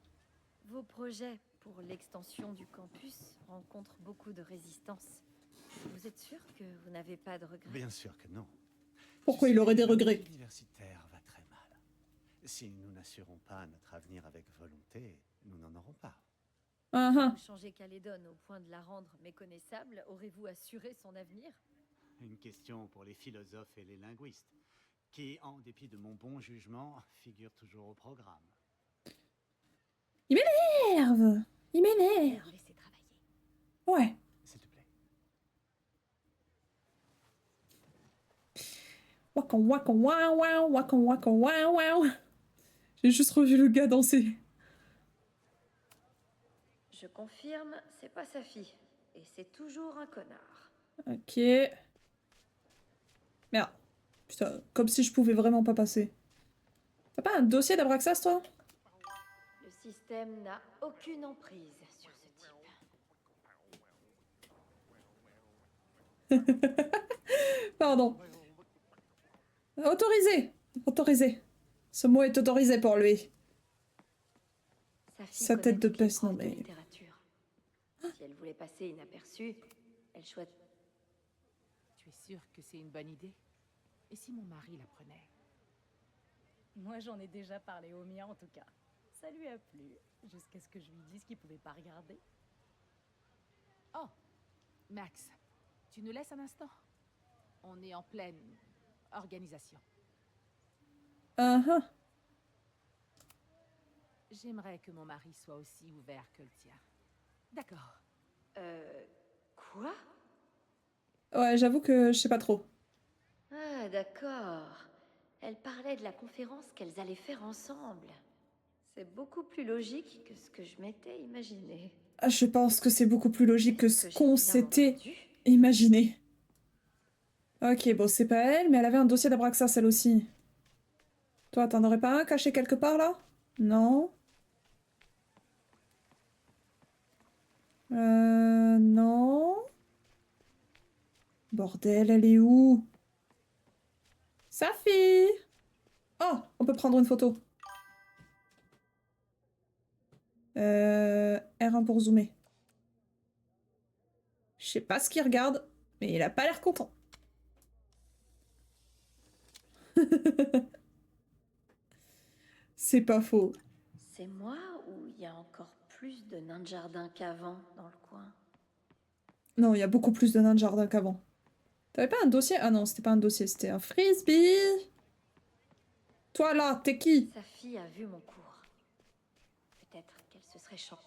Vos projets pour l'extension du campus rencontrent beaucoup de résistance. Vous êtes sûr que vous n'avez pas de regrets? Bien sûr que non. Pourquoi il aurait des regrets? L'universitaire va très mal. Si nous n'assurons pas notre avenir avec volonté, nous n'en aurons pas. Vous changez Calédon au point de la rendre méconnaissable, aurez-vous assuré son avenir? Une question pour les philosophes et les linguistes, qui, en dépit de mon bon jugement, figurent toujours au programme. Il m'énerve! Il m'énerve! Laissez travailler. Ouais. S'il te plaît. Waka waka wow wow, waka waka wow wow. J'ai juste revu le gars danser. Je confirme, c'est pas sa fille. Et c'est toujours un connard. Ok. Merde. Putain, comme si je pouvais vraiment pas passer. T'as pas un dossier d'Abraxas, toi? Le système n'a aucune emprise sur ce type. Pardon. Autorisé. Autorisé. Ce mot est autorisé pour lui. Sa tête de peste, non mais... Littérature. Si elle voulait passer inaperçue, elle choisit... Tu es sûr que c'est une bonne idée? Et si mon mari la prenait? Moi, j'en ai déjà parlé au mien, en tout cas. Ça lui a plu, jusqu'à ce que je lui dise qu'il pouvait pas regarder. Oh, Max, tu nous laisses un instant? On est en pleine organisation. J'aimerais que mon mari soit aussi ouvert que le tien. D'accord. Quoi? Ouais, j'avoue que je sais pas trop. Ah, d'accord. Elle parlait de la conférence qu'elles allaient faire ensemble. C'est beaucoup plus logique que ce que je m'étais imaginé. Ah, je pense que c'est beaucoup plus logique que ce qu'on s'était imaginé. Ok, bon, c'est pas elle, mais elle avait un dossier d'Abraxas, elle aussi. Toi, t'en aurais pas un caché quelque part, là? Non. Non. Bordel, elle est où? Safi! Oh, on peut prendre une photo. R1 pour zoomer. Je sais pas ce qu'il regarde, mais il a pas l'air content. C'est pas faux. C'est moi ou il y a encore plus de nains de jardin qu'avant dans le coin? Non, il y a beaucoup plus de nains de jardin qu'avant. T'avais pas un dossier? Ah non, c'était pas un dossier, c'était un frisbee. Toi là, t'es qui? Sa fille a vu mon cours. Peut-être qu'elle se serait chantée.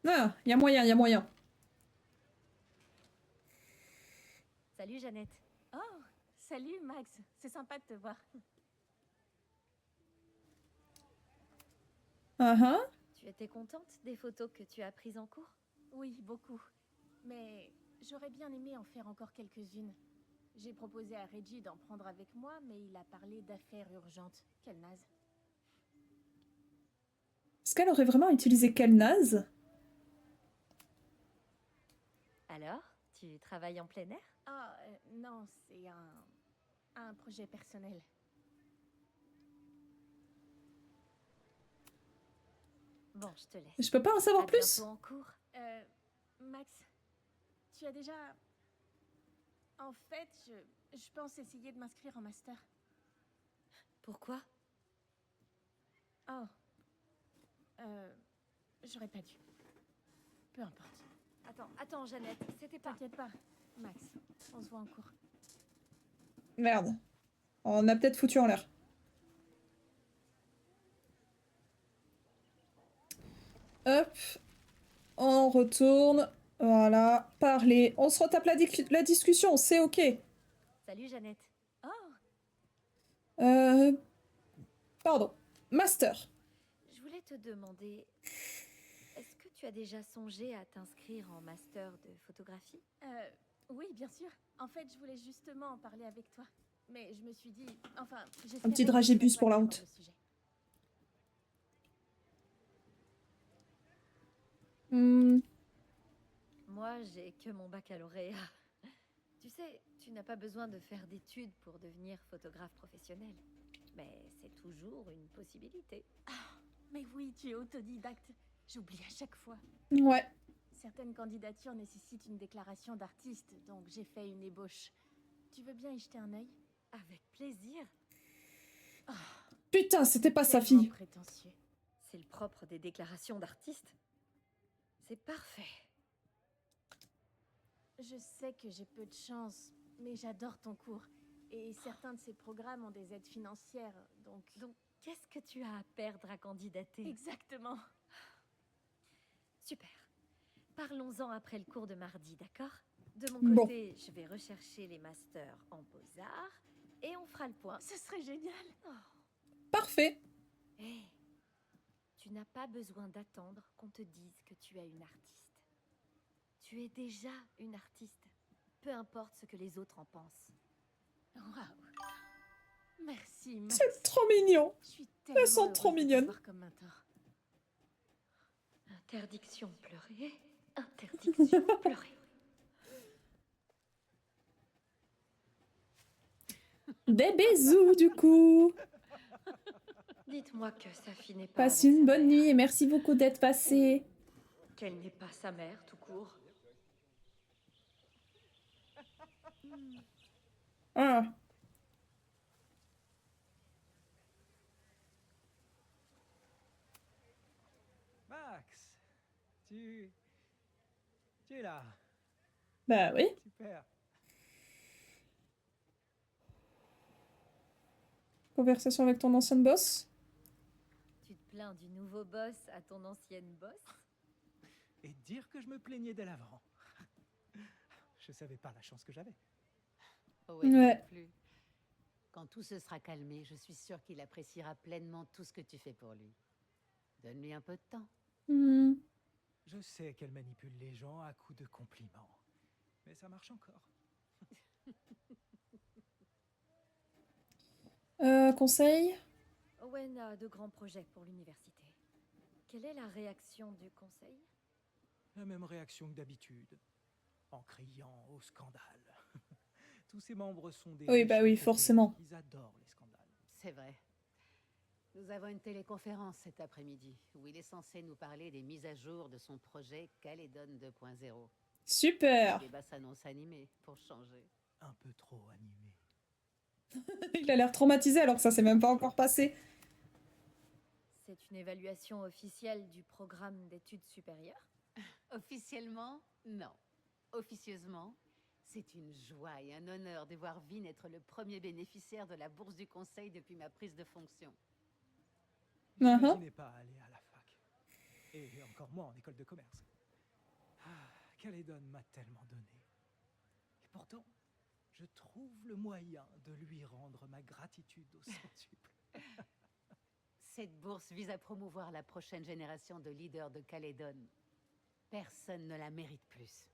Ah, y a moyen, y a moyen. Salut, Jeannette. Oh, salut, Max. C'est sympa de te voir. Tu étais contente des photos que tu as prises en cours? Oui, beaucoup. Mais j'aurais bien aimé en faire encore quelques-unes. J'ai proposé à Reggie d'en prendre avec moi, mais il a parlé d'affaires urgentes. Quelle naze. Est-ce qu'elle aurait vraiment utilisé quelle naze? Alors, tu travailles en plein air? Ah, non, c'est un projet personnel. Bon, je te laisse. Je peux pas en savoir À plus? bientôt en cours. Max, tu as déjà... En fait, je pense essayer de m'inscrire en master. Pourquoi? Oh. J'aurais pas dû. Peu importe. Attends, Jeannette, c'était pas... T'inquiète pas, Max. On se voit en cours. Merde. On a peut-être foutu en l'air. Hop. On retourne. Voilà. Parler. On se retape la discussion, c'est ok. Salut, Jeannette. Pardon. Master. Je voulais te demander... Est-ce que tu as déjà songé à t'inscrire en master de photographie? Oui, bien sûr. En fait, je voulais justement en parler avec toi. Mais je me suis dit... Enfin, Un petit dragibus pour la route. Moi, j'ai que mon baccalauréat. Tu sais, tu n'as pas besoin de faire d'études pour devenir photographe professionnel. Mais c'est toujours une possibilité. Mais oui, tu es autodidacte. J'oublie à chaque fois. Ouais. Certaines candidatures nécessitent une déclaration d'artiste, donc j'ai fait une ébauche. Tu veux bien y jeter un œil? Avec plaisir. Putain, c'était pas sa fille. Prétentieux. C'est le propre des déclarations d'artistes. C'est parfait. Je sais que j'ai peu de chance, mais j'adore ton cours. Et certains de ces programmes ont des aides financières, donc... Donc, qu'est-ce que tu as à perdre à candidater? Exactement. Super. Parlons-en après le cours de mardi, d'accord? De mon côté, je vais rechercher les masters en beaux-arts et on fera le point. Ce serait génial. Parfait. Hey, Tu n'as pas besoin d'attendre qu'on te dise que tu es une artiste. Tu es déjà une artiste, peu importe ce que les autres en pensent. Waouh. Merci, Max. C'est trop mignon. Je suis tellement Elles sont trop heureuse de te mignonnes. voir comme mentor. Interdiction pleurer, interdiction pleurer. Des bisous, du coup. Dites-moi que Safi n'est pas Passe avec une sa bonne mère. nuit et merci beaucoup d'être passé. Qu'elle n'est pas sa mère, tout court. Ah. Max, tu es là. Bah oui. Super. Conversation avec ton ancienne boss. Tu te plains du nouveau boss à ton ancienne boss? Et dire que je me plaignais dès l'avant. Je savais pas la chance que j'avais. Ouais, Ouais. non plus. Quand tout se sera calmé, je suis sûre qu'il appréciera pleinement tout ce que tu fais pour lui. Donne-lui un peu de temps. Hmm. Je sais qu'elle manipule les gens à coups de compliments. Mais ça marche encore. Conseil? Owen a de grands projets pour l'université. Quelle est la réaction du conseil? La même réaction que d'habitude. En criant au scandale. Tous ses membres sont des... Oui, bah riches oui, retraités. forcément. Ils adorent les scandales. C'est vrai. Nous avons une téléconférence cet après-midi où il est censé nous parler des mises à jour de son projet Caledon 2.0. Super. Le débat s'annonce animé, pour changer. Un peu trop animé. Il a l'air traumatisé alors que ça s'est même pas encore passé. C'est une évaluation officielle du programme d'études supérieures? Officiellement, non. Officieusement, c'est une joie et un honneur de voir Vin être le premier bénéficiaire de la bourse du conseil depuis ma prise de fonction. J'imaginais pas aller à la fac. Et encore moins en école de commerce. Ah, Caledon m'a tellement donné. Et pourtant, je trouve le moyen de lui rendre ma gratitude au centuple. Cette bourse vise à promouvoir la prochaine génération de leaders de Caledon. Personne ne la mérite plus.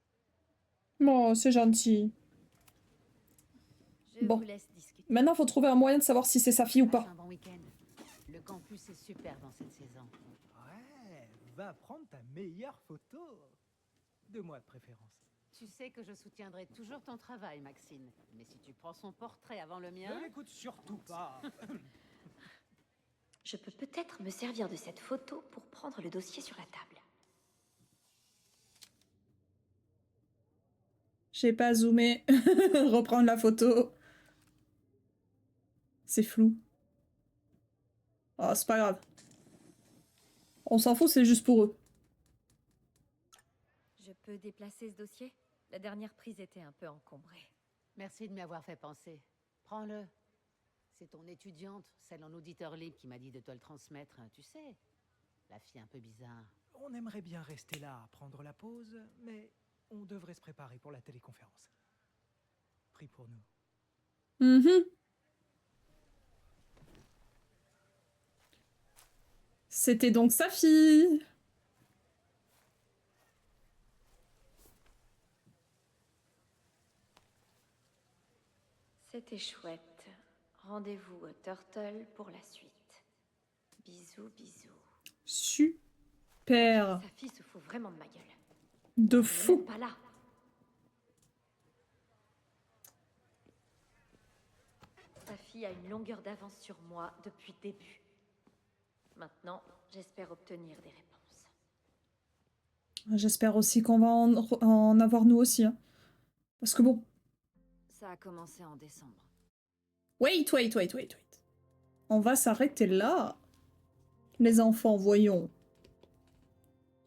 Bon, c'est gentil. Je Bon. vous laisse discuter. Maintenant, faut trouver un moyen de savoir si c'est sa fille ou Passe pas. un bon week-end. Le campus est super dans cette saison. Ouais, va prendre ta meilleure photo. 2 mois de préférence. Tu sais que je soutiendrai toujours ton travail, Maxine. Mais si tu prends son portrait avant le mien... Ne l'écoute surtout pas. Je peux peut-être me servir de cette photo pour prendre le dossier sur la table. J'ai pas zoomé. Reprendre la photo. C'est flou. Oh, c'est pas grave. On s'en fout, c'est juste pour eux. Je peux déplacer ce dossier? La dernière prise était un peu encombrée. Merci de m'y avoir fait penser. Prends-le. C'est ton étudiante, celle en auditeur libre, qui m'a dit de te le transmettre. Tu sais, la fille un peu bizarre. On aimerait bien rester là à prendre la pause, mais on devrait se préparer pour la téléconférence. Prie pour nous. Mhm. C'était donc sa fille. C'était chouette. Rendez-vous au Turtle pour la suite. Bisous, bisous. Super. Sa fille se fout vraiment de ma gueule. De Elle est fou. même pas là. Sa fille a une longueur d'avance sur moi depuis le début. Maintenant, j'espère obtenir des réponses. J'espère aussi qu'on va en avoir nous aussi. Hein. Parce que bon... Ça a commencé en décembre. Wait. On va s'arrêter là. Les enfants, voyons.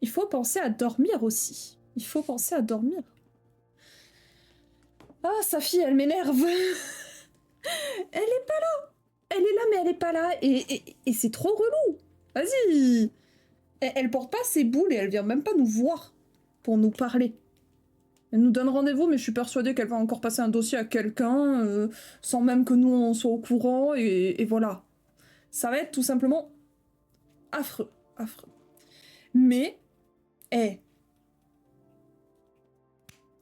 Il faut penser à dormir aussi. Il faut penser à dormir. Ah, sa fille, elle m'énerve. Elle est pas là. Elle est là, mais elle est pas là. Et c'est trop relou. Vas-y. Elle porte pas ses boules et elle vient même pas nous voir pour nous parler. Elle nous donne rendez-vous, mais je suis persuadée qu'elle va encore passer un dossier à quelqu'un, sans même que nous on soit au courant, et voilà. Ça va être tout simplement affreux. affreux. Mais,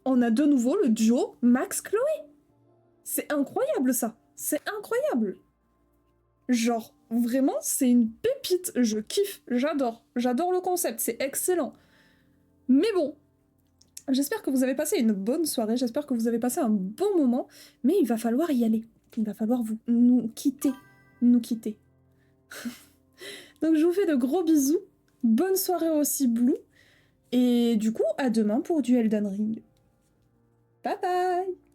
on a de nouveau le duo Max-Chloé. C'est incroyable, ça. C'est incroyable. Genre, vraiment, c'est une pépite. Je kiffe, j'adore. J'adore le concept, c'est excellent. Mais bon, j'espère que vous avez passé une bonne soirée, j'espère que vous avez passé un bon moment, mais il va falloir y aller. Il va falloir nous quitter. Nous quitter. Donc je vous fais de gros bisous. Bonne soirée aussi, Blue. Et du coup, à demain pour du Elden Ring. Bye bye!